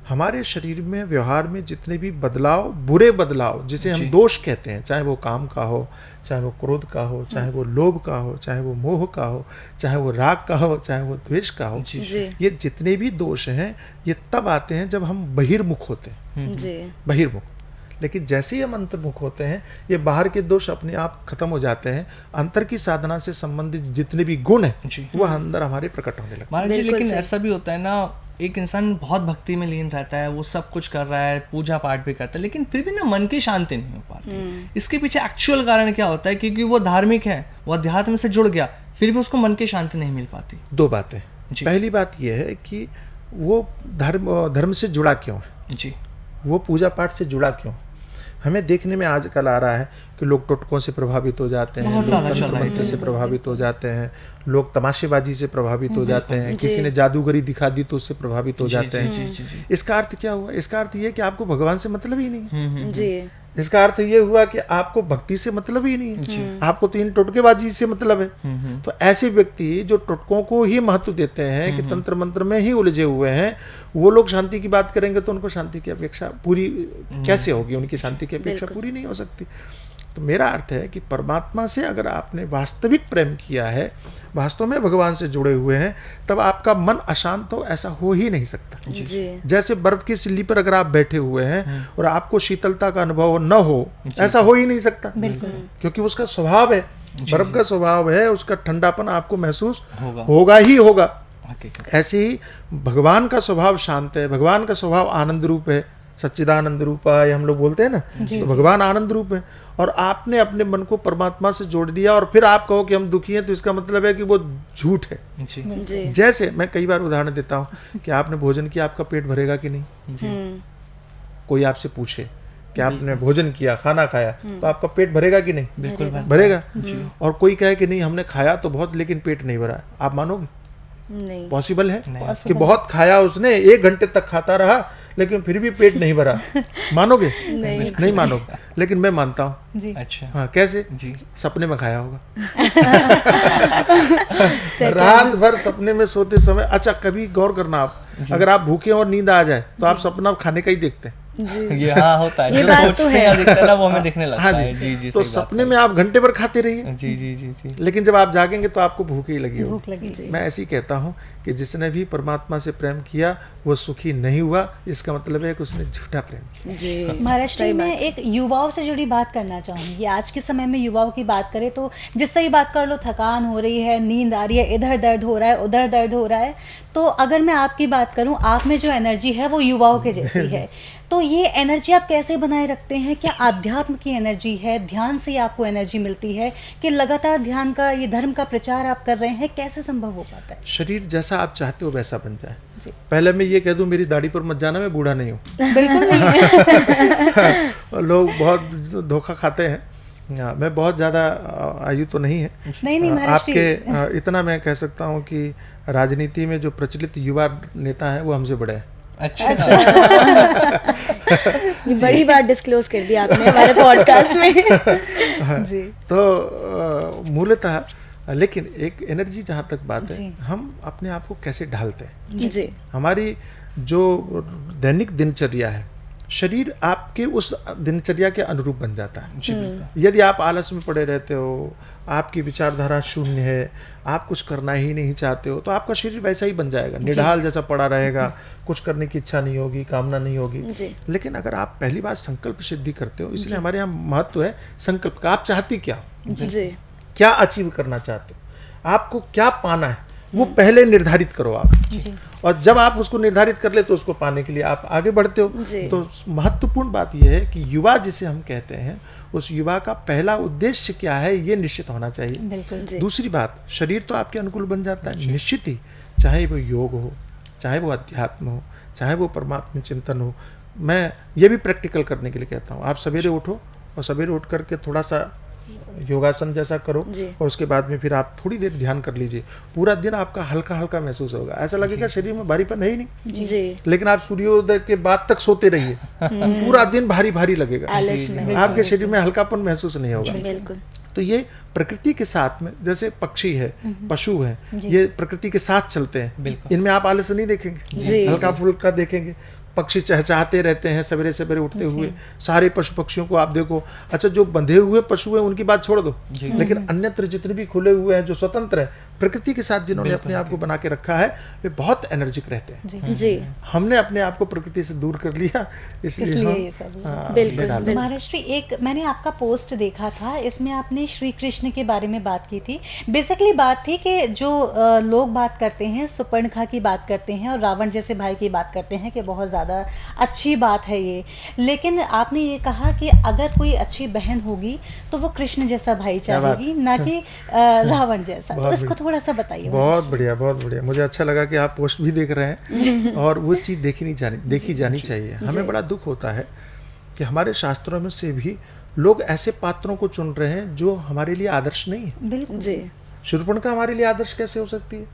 हमारे शरीर में, व्यवहार में जितने भी बदलाव, बुरे बदलाव जिसे हम दोष कहते हैं, चाहे वो काम का हो, चाहे वो क्रोध का हो, चाहे वो लोभ का हो, चाहे वो मोह का हो, चाहे वो राग का हो, चाहे वो द्वेष का हो, ये जितने भी दोष हैं ये तब आते हैं जब हम बहिर्मुख होते हैं, बहिर्मुख। लेकिन जैसे ही हम अंतर्मुख होते हैं, ये बाहर के दोष अपने आप खत्म हो जाते हैं, अंतर की साधना से संबंधित जितने भी गुण हैं वह अंदर हमारे प्रकट होने लगते हैं। महाराज जी, लेकिन ऐसा भी होता है ना, एक इंसान बहुत भक्ति में लीन रहता है, वो सब कुछ कर रहा है, पूजा पाठ भी करता है, लेकिन फिर भी ना मन की शांति नहीं हो पाती। इसके पीछे एक्चुअल कारण क्या होता है? क्योंकि वो धार्मिक है, वो अध्यात्म से जुड़ गया, फिर भी उसको मन की शांति नहीं मिल पाती। दो बातें। पहली बात यह है कि वो धर्म से जुड़ा क्यों है जी, वो पूजा पाठ से जुड़ा क्यों। हमें देखने में आजकल आ रहा है कि लोग टोटकों से प्रभावित हो जाते हैं, लोग तंत्र मंत्र से प्रभावित हो जाते हैं, लोग तमाशेबाजी से प्रभावित हो जाते हैं, किसी ने जादूगरी दिखा दी तो उससे प्रभावित हो जाते हैं। इसका अर्थ क्या हुआ? इसका अर्थ ये कि आपको भगवान से मतलब ही नहीं है। इसका अर्थ ये हुआ कि आपको भक्ति से मतलब ही नहीं है, आपको तो इन टोटकेबाजी से मतलब है। तो ऐसे व्यक्ति जो टोटकों को ही महत्व देते हैं, कि तंत्र मंत्र में ही उलझे हुए हैं, वो लोग शांति की बात करेंगे तो उनको शांति की अपेक्षा पूरी कैसे होगी? उनकी शांति की अपेक्षा पूरी नहीं हो सकती। तो मेरा अर्थ है कि परमात्मा से अगर आपने वास्तविक प्रेम किया है, वास्तव में भगवान से जुड़े हुए हैं, तब आपका मन अशांत हो ऐसा हो ही नहीं सकता। जैसे बर्फ की सिल्ली पर अगर आप बैठे हुए हैं और आपको शीतलता का अनुभव न हो, ऐसा हो ही नहीं सकता, क्योंकि उसका स्वभाव है, बर्फ का स्वभाव है, उसका ठंडापन आपको महसूस होगा ही होगा। ऐसे ही भगवान का स्वभाव शांत है, भगवान का स्वभाव आनंद रूप है, सच्चिदानंद रूपाय हम लोग बोलते हैं ना, तो भगवान आनंद रूप है। और आपने अपने मन को परमात्मा से जोड़ दिया और फिर आप कहो कि हम दुखी हैं, तो इसका मतलब है कि वो झूठ है। जैसे मैं कई बार उदाहरण देता हूँ कि आपने भोजन किया, आपका पेट भरेगा कि नहीं? कोई आपसे पूछे कि आपने भोजन किया, खाना खाया, तो आपका पेट भरेगा कि नहीं? बिल्कुल भरेगा। और कोई कहे कि नहीं हमने खाया तो बहुत लेकिन पेट नहीं भरा, आप मानोगे? नहीं। पॉसिबल है कि बहुत खाया उसने, 1 घंटे तक खाता रहा लेकिन फिर भी पेट नहीं भरा, मानोगे? नहीं मानोगे। लेकिन मैं मानता हूँ। अच्छा। हाँ, कैसे? जी। सपने में खाया होगा। रात भर सपने में सोते समय। अच्छा, कभी गौर करना आप, अगर आप भूखे और नींद आ जाए तो आप सपना खाने का ही देखते हैं। ये हाँ होता है, ये बात तो है। दिखता है ना, वो हमें दिखने लगता है। जी जी। तो सपने में आप घंटे भर खाते रहिए, जी जी जी जी, लेकिन जब आप जागेंगे तो आपको भूख ही लगी होगी। मैं ऐसी कहता हूँ कि जिसने भी परमात्मा से प्रेम किया वो सुखी नहीं हुआ, इसका मतलब है कि उसने झूठा प्रेम किया। महाराज जी, मैं एक युवाओं से जुड़ी बात करना चाहूँगी। आज के समय में युवाओं की बात करें तो जिससे ही बात कर लो, थकान हो रही है, नींद आ रही है, इधर दर्द हो रहा है, उधर दर्द हो रहा है। तो अगर मैं आपकी बात करूं, आप में जो एनर्जी है वो युवाओं के जैसी है, तो ये एनर्जी आप कैसे बनाए रखते हैं? क्या आध्यात्म की एनर्जी है, ध्यान से आपको एनर्जी मिलती है, कि लगातार ध्यान का, ये धर्म का प्रचार आप कर रहे हैं, कैसे संभव हो पाता है? शरीर जैसा आप चाहते हो वैसा बन जाए। पहले मैं ये कह दूं, मेरी दाढ़ी पर मत जाना, मैं बूढ़ा नहीं हूँ। बिल्कुल नहीं है। लोग बहुत धोखा खाते हैं हाँ, मैं बहुत ज़्यादा आयु तो नहीं है। नहीं महर्षि, आपके इतना मैं कह सकता हूँ कि राजनीति में जो प्रचलित युवा नेता हैं वो हमसे बड़े हैं। अच्छा। ये बड़ी बात डिस्क्लोज कर दी आपने हमारे पॉडकास्ट में। जी। तो मूलतः लेकिन एक एनर्जी जहाँ तक बात है, हम अपने आप को कैसे ढालते हैं। जी। हमारी जो दैनिक दिनचर्या है, शरीर आपके उस दिनचर्या के अनुरूप बन जाता है। यदि आप आलस में पड़े रहते हो, आपकी विचारधारा शून्य है, आप कुछ करना ही नहीं चाहते हो, तो आपका शरीर वैसा ही बन जाएगा, निढाल जैसा पड़ा रहेगा, कुछ करने की इच्छा नहीं होगी, कामना नहीं होगी। लेकिन अगर आप पहली बार संकल्प सिद्धि करते हो, इसलिए हमारे यहाँ महत्व है संकल्प का। आप चाहती क्या हो, जी। क्या अचीव करना चाहते हो, आपको क्या पाना है, वो पहले निर्धारित करो आप। और जब आप उसको निर्धारित कर ले तो उसको पाने के लिए आप आगे बढ़ते हो। तो महत्वपूर्ण बात यह है कि युवा जिसे हम कहते हैं, उस युवा का पहला उद्देश्य क्या है ये निश्चित होना चाहिए। दूसरी बात, शरीर तो आपके अनुकूल बन जाता है निश्चित ही, चाहे वो योग हो, चाहे वो अध्यात्म हो, चाहे वो परमात्मा चिंतन हो। मैं ये भी प्रैक्टिकल करने के लिए कहता हूँ, आप सवेरे उठो और सवेरे उठ करके थोड़ा सा योगासन जैसा करो, और उसके बाद में फिर आप थोड़ी देर ध्यान कर लीजिए। पूरा दिन आपका हल्का हल्का महसूस होगा, ऐसा लगेगा शरीर में भारीपन है ही नहीं। जी। लेकिन आप सूर्योदय के बाद तक सोते रहिए, पूरा दिन भारी भारी लगेगा, आपके शरीर में हल्कापन महसूस नहीं होगा। बिल्कुल। तो ये प्रकृति के साथ में, जैसे पक्षी है, पशु है, ये प्रकृति के साथ चलते हैं, इनमें आप आलस नहीं देखेंगे, हल्का फुल्का देखेंगे। पक्षी चहचहाते रहते हैं सवेरे सवेरे उठते हुए, सारे पशु पक्षियों को आप देखो। अच्छा, जो बंधे हुए पशु हैं उनकी बात छोड़ दो, लेकिन अन्यत्र जितने भी खुले हुए हैं, जो स्वतंत्र हैं, प्रकृति के साथ जिन्होंने अपने आप को बना के रखा है, वे बहुत एनर्जिक रहते हैं। जी। हमने अपने आप को प्रकृति से दूर कर लिया, इसलिए ये सब। बिल्कुल। महाराष्ट्री, एक मैंने आपका पोस्ट देखा था, इसमें आपने श्री कृष्ण के बारे में बात की थी। बेसिकली बात थी कि जो लोग बात करते हैं, सुपर्णखा की बात करते हैं और रावण जैसे भाई की बात करते हैं कि बहुत ज़्यादा अच्छी बात है ये, लेकिन आपने ये कहा कि अगर कोई अच्छी बहन होगी तो वो कृष्ण जैसा भाई चाहेगी, ना कि रावण जैसा। तो इसको थोड़ा सा बताइए। बहुत बढ़िया, बहुत बढ़िया। मुझे अच्छा लगा कि आप पोस्ट भी देख रहे हैं और वो चीज़ देखी जानी चाहिए। हमें बड़ा दुख होता है कि हमारे शास्त्रों में से भी लोग ऐसे पात्रों को चुन रहे हैं जो हमारे लिए आदर्श नहीं है। बिल्कुल जी। शूर्पणखा हमारे लिए आदर्श कैसे हो सकती है?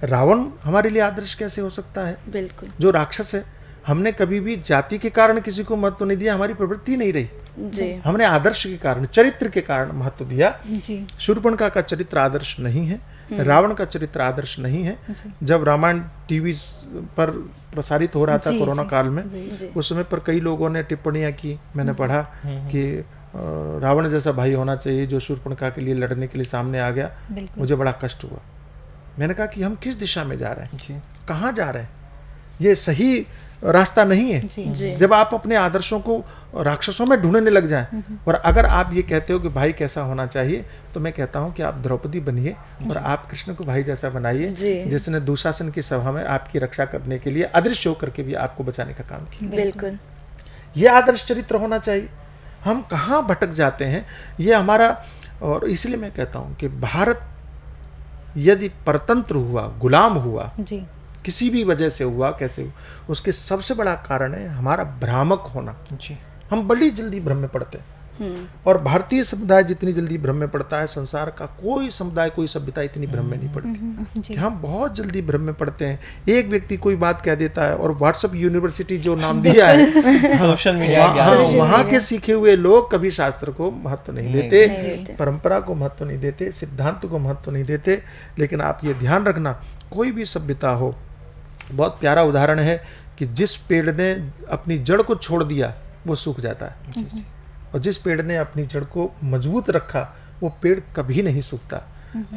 रावण हमारे लिए आदर्श कैसे हो सकता है? बिल्कुल। जो राक्षस है, हमने कभी भी जाति के कारण किसी को महत्व नहीं दिया, हमारी प्रवृत्ति नहीं रही। जी। हमने आदर्श के कारण, चरित्र के कारण महत्व दिया। जी। शूर्पणखा का चरित्र आदर्श नहीं है, रावण का चरित्र आदर्श नहीं है। जब रामायण टीवी पर प्रसारित हो रहा था कोरोना काल में, उस समय पर कई लोगों ने टिप्पणियां की, मैंने पढ़ा कि रावण जैसा भाई होना चाहिए जो शूर्पणखा के लिए लड़ने के लिए सामने आ गया। मुझे बड़ा कष्ट हुआ। मैंने कहा कि हम किस दिशा में जा रहे हैं, कहाँ जा रहे हैं, ये सही रास्ता नहीं है। जब आप अपने आदर्शों को राक्षसों में ढूंढने लग जाएं, और अगर आप ये कहते हो कि भाई कैसा होना चाहिए, तो मैं कहता हूं कि आप द्रौपदी बनिए और आप कृष्ण को भाई जैसा बनाइए, जिसने दुशासन की सभा में आपकी रक्षा करने के लिए अदृश्य होकर के भी आपको बचाने का काम किया। बिल्कुल। ये आदर्श चरित्र होना चाहिए। हम कहाँ भटक जाते हैं ये हमारा, और इसलिए मैं कहता हूँ कि भारत यदि परतंत्र हुआ, गुलाम हुआ, किसी भी वजह से हुआ, कैसे हुआ, उसके सबसे बड़ा कारण है हमारा भ्रामक होना। हम बड़ी जल्दी भ्रम में पड़ते हैं, और भारतीय समुदाय जितनी जल्दी भ्रम में पड़ता है, संसार का कोई समुदाय, कोई सभ्यता इतनी भ्रम में नहीं पड़ती। कि हम बहुत जल्दी भ्रम में पड़ते हैं। एक व्यक्ति कोई बात कह देता है, और व्हाट्सएप यूनिवर्सिटी जो नाम दिया है सोशल मीडिया, वहाँ के सीखे हुए लोग कभी शास्त्र को महत्व नहीं देते, परंपरा को महत्व नहीं देते, सिद्धांत को महत्व नहीं देते। लेकिन आप ये ध्यान रखना, कोई भी सभ्यता हो, बहुत प्यारा उदाहरण है कि जिस पेड़ ने अपनी जड़ को छोड़ दिया वो सूख जाता है, और जिस पेड़ ने अपनी जड़ को मजबूत रखा वो पेड़ कभी नहीं सूखता।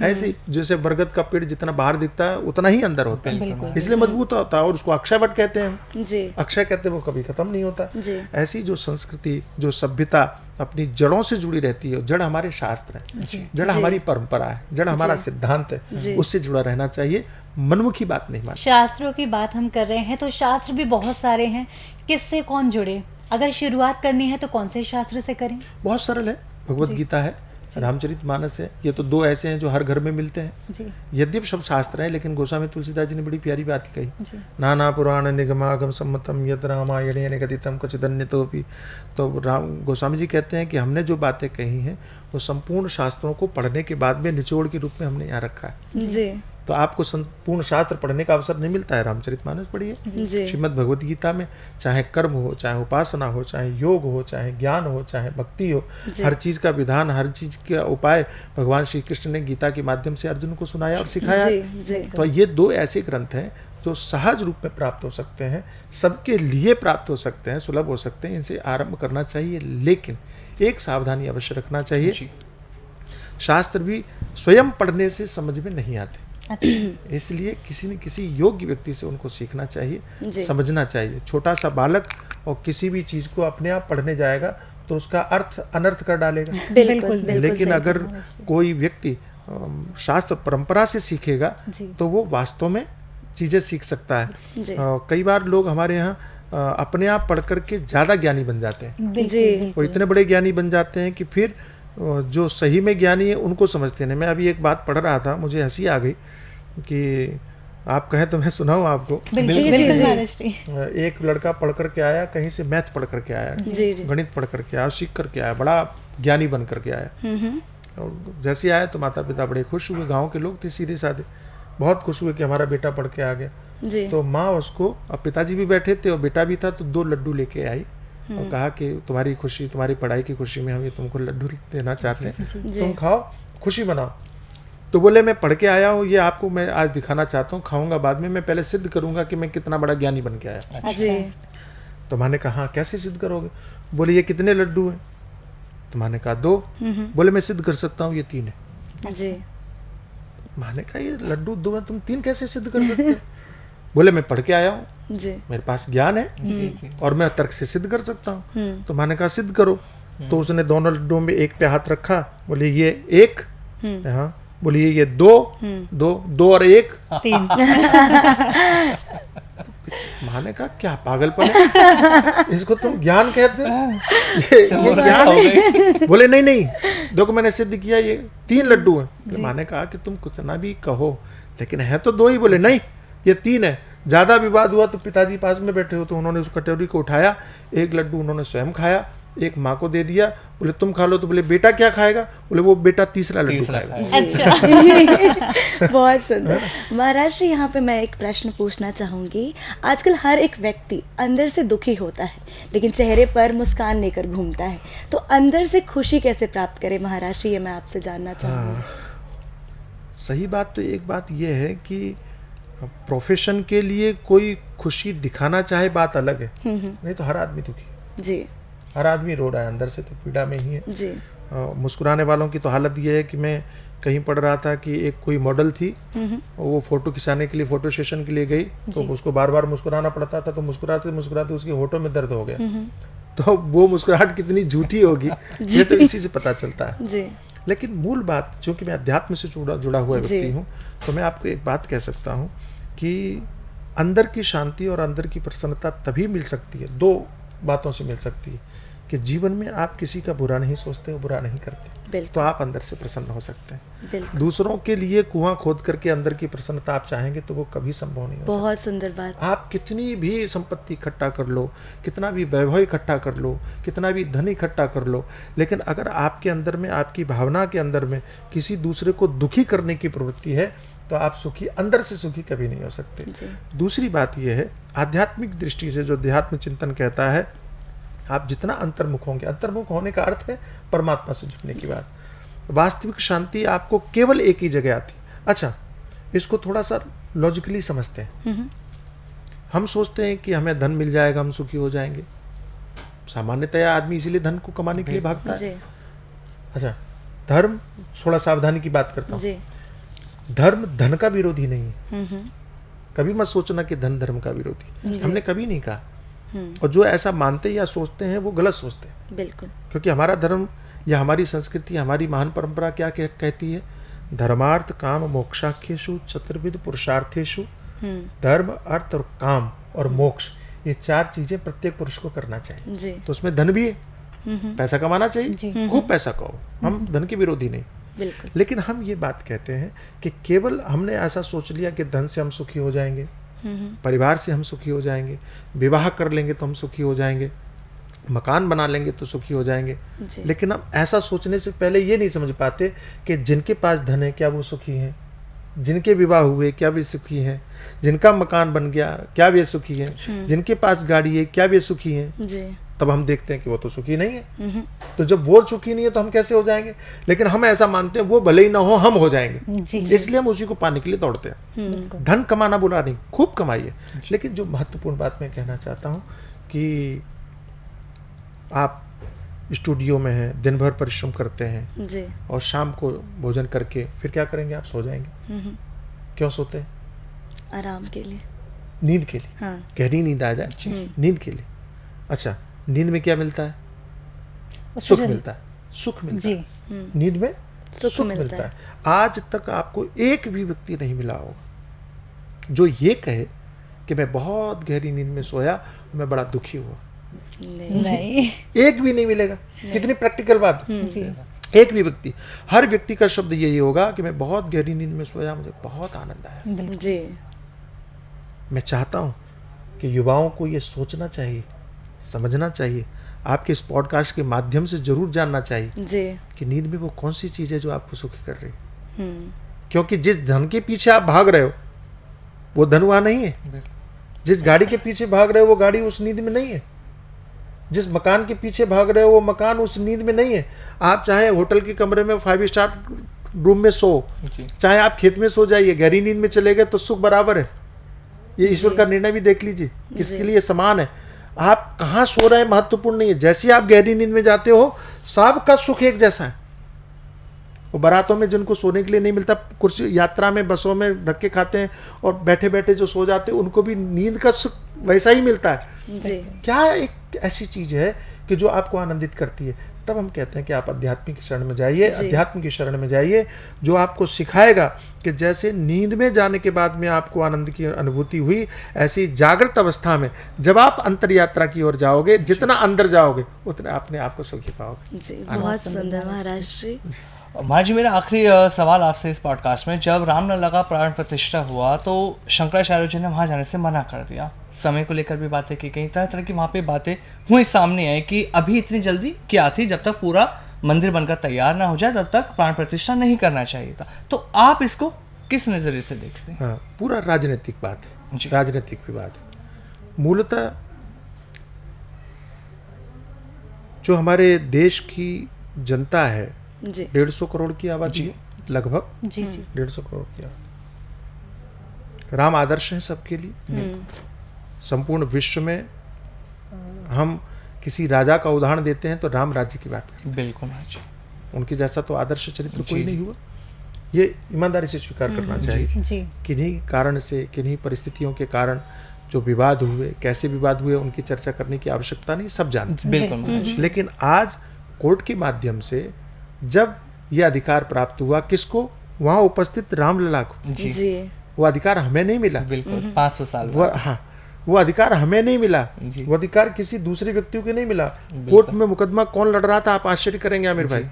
ऐसे जैसे बरगद का पेड़ जितना बाहर दिखता है उतना ही अंदर होता है, इसलिए मजबूत होता है, और उसको अक्षयवट कहते हैं। जी। अक्षय कहते हैं, वो कभी खत्म नहीं होता। जी। ऐसी जो संस्कृति, जो सभ्यता अपनी जड़ों से जुड़ी रहती है, जड़ हमारे शास्त्र है, जड़ हमारी परंपरा है, जड़ हमारा सिद्धांत है, उससे जुड़ा रहना चाहिए। मनमुखी बात नहीं माननी। शास्त्रों की बात हम कर रहे हैं तो शास्त्र भी बहुत सारे हैं, किससे कौन जुड़े? अगर शुरुआत करनी है तो कौन से शास्त्र से करें? बहुत सरल है, भगवत गीता है, रामचरितमानस है, ये तो दो ऐसे हैं जो हर घर में मिलते हैं। जी यद्यप सब शास्त्र हैं, लेकिन गोस्वामी तुलसीदास जी ने बड़ी प्यारी बात कही, जी नाना पुराण निगमागम सम्मतम यत रामायणे कथितम क्वचिदन्यतोपि। तो राम गोस्वामी जी कहते हैं कि हमने जो बातें कही हैं वो संपूर्ण शास्त्रों को पढ़ने के बाद में निचोड़ के रूप में हमने यहाँ रखा है। जी तो आपको संपूर्ण शास्त्र पढ़ने का अवसर नहीं मिलता है, रामचरितमानस पढ़िए। जी श्रीमद् भगवत गीता में चाहे कर्म हो, चाहे उपासना हो, चाहे योग हो, चाहे ज्ञान हो, चाहे भक्ति हो, जी। हर चीज का विधान, हर चीज का उपाय भगवान श्री कृष्ण ने गीता के माध्यम से अर्जुन को सुनाया और सिखाया। जी जी तो ये दो ऐसे ग्रंथ हैं जो सहज रूप में प्राप्त हो सकते हैं, सबके लिए प्राप्त हो सकते हैं, सुलभ हो सकते हैं, इनसे आरंभ करना चाहिए। लेकिन एक सावधानी अवश्य रखना चाहिए, शास्त्र भी स्वयं पढ़ने से समझ में नहीं आते, अच्छा इसलिए किसी न किसी योग्य व्यक्ति से उनको सीखना चाहिए, जी। समझना चाहिए। छोटा सा बालक और किसी भी चीज को अपने आप पढ़ने जाएगा तो उसका अर्थ अनर्थ कर डालेगा। बिल्कुल बिल्कुल लेकिन सही अगर कहा। कोई व्यक्ति शास्त्र परंपरा से सीखेगा जी। तो वो वास्तव में चीजें सीख सकता है। जी कई बार लोग हमारे यहाँ अपने आप पढ़ करके ज्यादा ज्ञानी बन जाते हैं, जी वो इतने बड़े ज्ञानी बन जाते हैं कि फिर जो सही में ज्ञानी है उनको समझते नहीं। मैं अभी एक बात पढ़ रहा था, मुझे हंसी आ गई कि आप कहें तो मैं सुनाऊं आपको। बिल्कुल जी, बिल्कुल जी। महाराष्ट्री एक लड़का पढ़ करके आया, कहीं से मैथ पढ़ करके आया, जी जी गणित पढ़ करके आया, सीख करके आया, बड़ा ज्ञानी बन करके आया। और जैसे आया तो माता पिता बड़े खुश हुए, गांव के लोग थे सीधे साधे, बहुत खुश हुए कि हमारा बेटा पढ़ के आ गया। जी तो माँ उसको, अब पिताजी भी बैठे थे और बेटा भी था, तो 2 लड्डू लेके आई और कहा कि तुम्हारी खुशी, तुम्हारी पढ़ाई की खुशी में हम ये तुमको लड्डू देना चाहते हैं, जी तुम खाओ, खुशी मनाओ। तो बोले मैं पढ़ के आया हूँ, ये आपको मैं आज दिखाना चाहता हूँ, खाऊंगा बाद में, मैं पहले सिद्ध करूंगा कि मैं कितना बड़ा ज्ञानी बन के आया। जी तो माँ ने कहा हाँ, कैसे सिद्ध करोगे? बोले ये कितने लड्डू हैं? तो माँ ने कहा 2। बोले मैं सिद्ध कर सकता हूँ ये 3 है। जी माँ ने कहा ये लड्डू 2 हैं, तुम 3 कैसे सिद्ध कर सकते हो? बोले मैं पढ़ के आया हूँ, जी मेरे पास ज्ञान है और मैं तर्क से सिद्ध कर सकता हूँ। तो माँ ने कहा सिद्ध करो। तो उसने दोनों लड्डुओं में एक पे हाथ रखा, बोले ये 1, हाँ, बोलिए ये 2, 2 और 1, 3 माँ ने कहा क्या पागलपन है, इसको तुम ज्ञान कहते हो? ये ज्ञान है? बोले नहीं नहीं, देखो मैंने सिद्ध किया, ये 3 लड्डू हैं। माँ ने कहा कि तुम कुछ ना भी कहो, लेकिन है तो 2 ही। बोले नहीं ये 3 है। ज्यादा विवाद हुआ तो पिताजी पास में बैठे हो, तो उन्होंने उस कटोरी को उठाया, 1 लड्डू उन्होंने स्वयं खाया, 1 माँ को दे दिया। बोले तुम खा लो। तो बोले बेटा क्या खाएगा? बोले वो बेटा तीसरा लड्डू खाएगा। अच्छा बहुत सुंदर। महाराज जी, यहाँ पे मैं एक प्रश्न पूछना चाहूँगी। आजकल हर एक व्यक्ति अंदर से दुखी होता है, लेकिन चेहरे पर मुस्कान लेकर घूमता है, तो अंदर से खुशी कैसे प्राप्त करे महाराज जी, ये मैं आपसे जानना चाहूँगी। सही बात तो एक बात यह है कि प्रोफेशन के लिए कोई खुशी दिखाना चाहे बात अलग है, नहीं तो हर आदमी दुखी है, जी हर आदमी रो रहा है, अंदर से तो पीड़ा में ही है। जी मुस्कुराने वालों की तो हालत ये है कि मैं कहीं पढ़ रहा था कि एक कोई मॉडल थी, वो फोटो खिंचाने के लिए फोटो सेशन के लिए गई, तो उसको बार बार मुस्कुराना पड़ता था, तो मुस्कुराते मुस्कुराते उसके होठों में दर्द हो गया। तो वो मुस्कुराहट कितनी झूठी होगी ये तो इसी से पता चलता है। जी लेकिन मूल बात, चूंकि मैं अध्यात्म से जुड़ा हुआ व्यक्ति हूँ, तो मैं आपको एक बात कह सकता हूँ कि अंदर की शांति और अंदर की प्रसन्नता तभी मिल सकती है, 2 बातों से मिल सकती है, कि जीवन में आप किसी का बुरा नहीं सोचते हो, बुरा नहीं करते, बिल्कुल। तो आप अंदर से प्रसन्न हो सकते हैं। बिल्कुल, दूसरों के लिए कुआं खोद करके अंदर की प्रसन्नता आप चाहेंगे तो वो कभी संभव नहीं हो सकता। बहुत सुंदर बात। आप कितनी भी संपत्ति इकट्ठा कर लो, कितना भी वैभव इकट्ठा कर लो, कितना भी धन इकट्ठा कर लो, लेकिन अगर आपके अंदर में, आपकी भावना के अंदर में किसी दूसरे को दुखी करने की प्रवृत्ति है, तो आप सुखी, अंदर से सुखी कभी नहीं हो सकते। दूसरी बात यह है, आध्यात्मिक दृष्टि से जो अध्यात्म चिंतन कहता है, आप जितना अंतर्मुख होंगे, अंतर्मुख होने का अर्थ है परमात्मा से जुड़ने की बात, वास्तविक शांति आपको केवल एक ही जगह आती। अच्छा, इसको थोड़ा सा लॉजिकली समझते हैं। हम सोचते हैं कि हमें धन मिल जाएगा, हम सुखी हो जाएंगे। सामान्यतया आदमी इसीलिए धन को कमाने के लिए भागता है। अच्छा, धर्म, थोड़ा सावधानी की बात करता हूँ, धर्म धन का विरोधी नहीं है। कभी मत सोचना कि धन धर्म का विरोधी, हमने कभी नहीं कहा। और जो ऐसा मानते या सोचते हैं वो गलत सोचते हैं। बिल्कुल, क्योंकि हमारा धर्म या हमारी संस्कृति, हमारी महान परंपरा क्या कहती है? धर्मार्थ काम मोक्षाख्येषु चतुर्विध पुरुषार्थेषु। धर्म, अर्थ और काम और मोक्ष, ये 4 चीजें प्रत्येक पुरुष को करना चाहिए। जी तो उसमें धन भी है, पैसा कमाना चाहिए, खूब पैसा कमाओ, हम धन के विरोधी नहीं, बिल्कुल। लेकिन हम ये बात कहते हैं कि केवल हमने ऐसा सोच लिया कि धन से हम सुखी हो जाएंगे, परिवार से हम सुखी हो जाएंगे, विवाह कर लेंगे तो हम सुखी हो जाएंगे, मकान बना लेंगे तो सुखी हो जाएंगे, लेकिन हम ऐसा सोचने से पहले ये नहीं समझ पाते कि जिनके पास धन है क्या वो सुखी हैं, जिनके विवाह हुए क्या वे सुखी हैं, जिनका मकान बन गया क्या वे सुखी हैं, जिनके पास गाड़ी है क्या वे सुखी हैं। जी। तब हम देखते हैं कि वो तो सुखी नहीं है। तो जब वो सुखी नहीं है तो हम कैसे हो जाएंगे? लेकिन हम ऐसा मानते हैं वो भले ही ना हो हम हो जाएंगे, इसलिए हम उसी को पाने के लिए दौड़ते हैं। धन कमाना बुरा नहीं, खूब कमाइए, लेकिन जो महत्वपूर्ण बात मैं कहना चाहता हूँ कि आप स्टूडियो में हैं, दिन भर परिश्रम करते हैं जी। और शाम को भोजन करके फिर क्या करेंगे? आप सो जाएंगे। क्यों सोते हैं? आराम के लिए, नींद के लिए। हाँ। गहरी नींद आ जाए, नींद के लिए। अच्छा, नींद में क्या मिलता है? सुख मिलता है, सुख मिलता है। नींद में सुख मिलता है। आज तक आपको एक भी व्यक्ति नहीं मिला होगा जो ये कहे कि मैं बहुत गहरी नींद में सोया, मैं बड़ा दुखी हुआ। नहीं, एक भी नहीं मिलेगा। कितनी प्रैक्टिकल बात है। एक भी व्यक्ति, हर व्यक्ति का शब्द यही होगा कि मैं बहुत गहरी नींद में सोया, मुझे बहुत आनंद आया। जी। मैं चाहता हूं कि युवाओं को ये सोचना चाहिए, समझना चाहिए, आपके इस पॉडकास्ट के माध्यम से जरूर जानना चाहिए जी। कि नींद में वो कौन सी चीज है जो आपको सुखी कर रही है। क्योंकि जिस धन के पीछे आप भाग रहे हो वो धन वहां नहीं है। जिस गाड़ी के पीछे भाग रहे हो वो गाड़ी उस नींद में नहीं है। जिस मकान के पीछे भाग रहे हो वो मकान उस नींद में नहीं है। आप चाहे होटल के कमरे में 5 स्टार रूम में सो, चाहे आप खेत में सो जाइए, गहरी नींद में चले गए तो सुख बराबर है। ये ईश्वर का निर्णय भी देख लीजिए, किसके लिए समान है। आप कहाँ सो रहे हैं महत्वपूर्ण नहीं है। जैसे आप गहरी नींद में जाते हो सबका सुख एक जैसा है। वो बारातों में जिनको सोने के लिए नहीं मिलता, कुर्सी यात्रा में बसों में धक्के खाते हैं और बैठे बैठे जो सो जाते हैं उनको भी नींद का सुख वैसा ही मिलता है। जी। क्या एक ऐसी चीज है कि जो आपको आनंदित करती है। तब हम कहते हैं कि आप अध्यात्म की शरण में जाइए, अध्यात्म की शरण में जाइए जो आपको सिखाएगा कि जैसे नींद में जाने के बाद में आपको आनंद की अनुभूति हुई, ऐसी जागृत अवस्था में जब आप अंतर यात्रा की ओर जाओगे, जितना अंदर जाओगे उतना अपने आप को सुखी पाओगे। जी, बहुत सुंदर महाराज जी। महाराज जी, मेरा आखिरी सवाल आपसे इस पॉडकास्ट में, जब रामलला का प्राण प्रतिष्ठा हुआ तो शंकराचार्य जी ने वहाँ जाने से मना कर दिया। समय को लेकर भी बातें की गई, तरह तरह की वहाँ पे बातें हुई, सामने आई कि अभी इतनी जल्दी क्या थी, जब तक पूरा मंदिर बनकर तैयार ना हो जाए तब तक प्राण प्रतिष्ठा नहीं करना चाहिए था। तो आप इसको किस नज़रिए से देखते हैं? हाँ, पूरा राजनीतिक बात है, राजनीतिक विवाद है। मूलतः जो हमारे देश की जनता है 150 करोड़ की आबादी है लगभग। जी जी। 150 करोड़ की आबादी। राम आदर्श है सबके लिए। संपूर्ण विश्व में हम किसी राजा का उदाहरण देते हैं तो राम राज्य की बात करते हैं। बिल्कुल महाराज जी। उनके जैसा तो आदर्श चरित्र कोई नहीं हुआ। ये ईमानदारी से स्वीकार करना चाहिए। जी। किन्हीं कारण से, किन्हीं परिस्थितियों के कारण जो विवाद हुए, कैसे विवाद हुए, उनकी चर्चा करने की आवश्यकता नहीं, सब जानते हैं। बिल्कुल। लेकिन आज कोर्ट के माध्यम से जब यह अधिकार प्राप्त हुआ, किसको? वहां उपस्थित रामलला को। जी। वो अधिकार हमें नहीं मिला। बिल्कुल 500 साल वो, हाँ, वो अधिकार हमें नहीं मिला। वो अधिकार किसी दूसरे व्यक्ति को नहीं मिला। कोर्ट में मुकदमा कौन लड़ रहा था? आप आश्चर्य करेंगे आमिर भाई,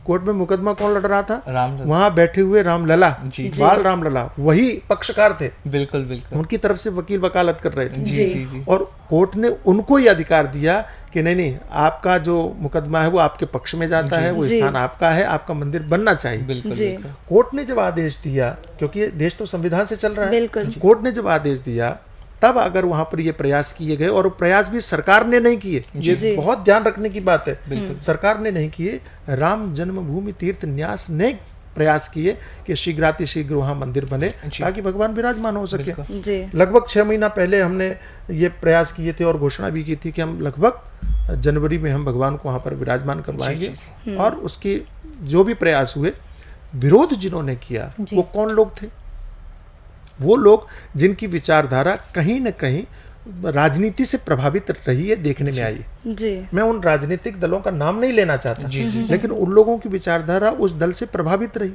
कोर्ट में मुकदमा कौन लड़ रहा था? रामलला। वहां बैठे हुए रामलला, बाल रामलला, वही पक्षकार थे। बिल्कुल बिल्कुल। उनकी तरफ से वकील वकालत कर रहे थे। जी। और कोर्ट ने उनको ये अधिकार दिया कि नहीं, आपका जो मुकदमा है वो आपके पक्ष में जाता है, वो स्थान आपका है, आपका मंदिर बनना चाहिए। बिल्कुल। कोर्ट ने जब आदेश दिया, क्योंकि देश तो संविधान से चल रहा है, बिल्कुल। कोर्ट ने जब आदेश दिया तब अगर वहां पर ये प्रयास किए गए, और प्रयास भी सरकार ने नहीं किए, ये बहुत ध्यान रखने की बात है, सरकार ने नहीं किए, राम जन्मभूमि तीर्थ न्यास ने प्रयास किए कि शीघ्रातिशीघ्र वहाँ मंदिर बने ताकि भगवान विराजमान हो सके। लगभग 6 महीना पहले हमने ये प्रयास किए थे और घोषणा भी की थी कि हम लगभग जनवरी में हम भगवान को वहाँ पर विराजमान करवाएंगे। और उसकी जो भी प्रयास हुए, विरोध जिन्होंने किया वो कौन लोग थे? वो लोग जिनकी विचारधारा कहीं न कहीं राजनीति से प्रभावित रही है, देखने में आई जी। मैं उन राजनीतिक दलों का नाम नहीं लेना चाहता, लेकिन उन लोगों की विचारधारा उस दल से प्रभावित रही।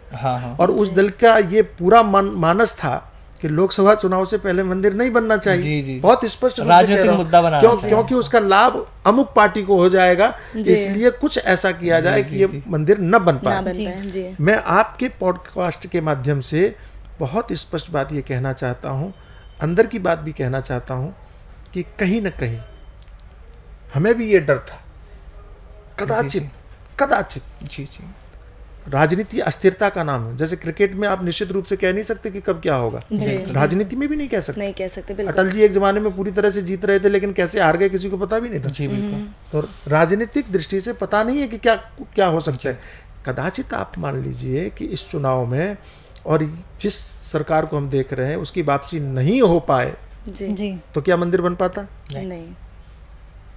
और उस दल का ये पूरा मानस था कि लोकसभा चुनाव से पहले मंदिर नहीं बनना चाहिए। जी, जी। बहुत स्पष्ट रूप से राजनीतिक कह रहा हूं। मुद्दा बनाना चाहिए। क्योंकि उसका लाभ अमुक पार्टी को हो जाएगा, इसलिए कुछ ऐसा किया जाए कि ये मंदिर न बन ना पाए। बन पाए। जी मैं आपके पॉडकास्ट के माध्यम से बहुत स्पष्ट बात ये कहना चाहता हूँ, अंदर की बात भी कहना चाहता हूँ कि कहीं न कहीं हमें भी ये डर था, कदाचित जी जी राजनीति अस्थिरता का नाम है। जैसे क्रिकेट में आप निश्चित रूप से कह नहीं सकते कि कब क्या होगा, राजनीति में भी नहीं कह सकते। नहीं कह सकते, बिल्कुल। अटल जी एक जमाने में पूरी तरह से जीत रहे थे, लेकिन कैसे हार गए किसी को पता भी नहीं था। जी बिल्कुल। तो राजनीतिक दृष्टि से पता नहीं है कि क्या क्या हो सकता है। कदाचित आप मान लीजिए कि इस चुनाव में और जिस सरकार को हम देख रहे हैं उसकी वापसी नहीं हो पाए जी जी तो क्या मंदिर बन पाता? नहीं।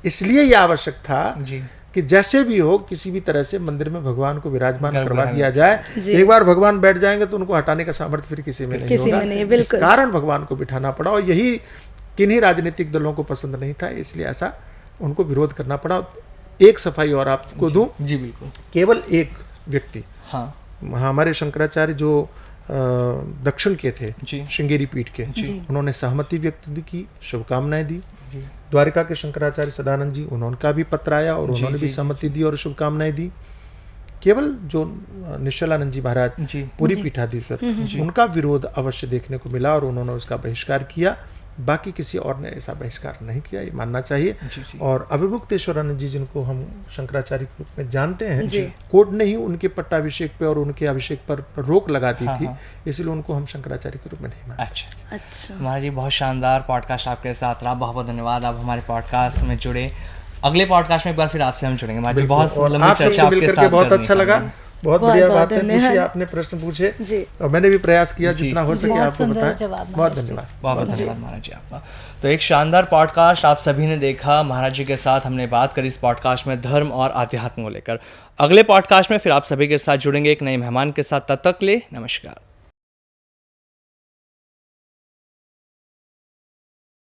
इसलिए यह आवश्यक था जी कि जैसे भी हो किसी भी तरह से मंदिर में भगवान को विराजमान करवा दिया जाए। जी। एक बार भगवान बैठ जाएंगे तो उनको हटाने का सामर्थ्य फिर किसी में नहीं किसी होगा। में नहीं है, इस बिल्कुल। कारण भगवान को बिठाना पड़ा, और यही किन्हीं राजनीतिक दलों को पसंद नहीं था, इसलिए ऐसा उनको विरोध करना पड़ा। एक सफाई और आपको दूं, जी बिल्कुल। केवल एक व्यक्ति, हाँ हमारे शंकराचार्य जो दक्षिण के थे, जी। श्रृंगेरी पीठ के, उन्होंने सहमति व्यक्त की, शुभकामनाएं दी। जी द्वारिका के शंकराचार्य सदानंद जी, उनका भी पत्र आया और जी, उन्होंने भी जी, सहमति दी और शुभकामनाएं दी। केवल जो निश्चलानंद जी महाराज जी पूरी पीठाधीश्वर, उनका विरोध अवश्य देखने को मिला और उन्होंने उसका बहिष्कार किया। बाकी किसी और ने ऐसा बहिष्कार नहीं किया, ये मानना चाहिए। जी, जी। और अभिमुक्तेश्वरानंद जी, जिनको हम शंकराचार्य के रूप में जानते हैं, जी। कोर्ट ने ही उनके पट्टाभिषेक पे और उनके अभिषेक पर रोक लगा दी हाँ, थी, हाँ। इसलिए उनको हम शंकराचार्य के रूप में नहीं मानते। अच्छा अच्छा, महाराज जी, बहुत शानदार पॉडकास्ट आपके साथ रहा। बहुत बहुत धन्यवाद, आप हमारे पॉडकास्ट में जुड़े। अगले पॉडकास्ट में एक बार फिर आपसे हम जुड़ेंगे महाराज जी। बहुत और लंबी आप चर्चा सबसे आपके मिलकर साथ के बहुत करनी अच्छा है। लगा। बहुत बहुत बढ़िया बहुत बातें पूछी धन्यवाद। आपने, प्रश्न पूछे जी। और मैंने भी प्रयास किया जी। जितना हो सके बहुत आपको सुंदर बताएं। जवाब बहुत महाराज जी। धन्यवाद। बहुत बहुत धन्यवाद महाराज जी आपका। तो एक शानदार पॉडकास्ट आप सभी ने देखा। महाराज जी के साथ हमने बात करी इस पॉडकास्ट में धर्म और आध्यात्म को लेकर। अगले पॉडकास्ट में फिर आप सभी के साथ जुड़ेंगे एक नए मेहमान के साथ। तब तक के लिए नमस्कार।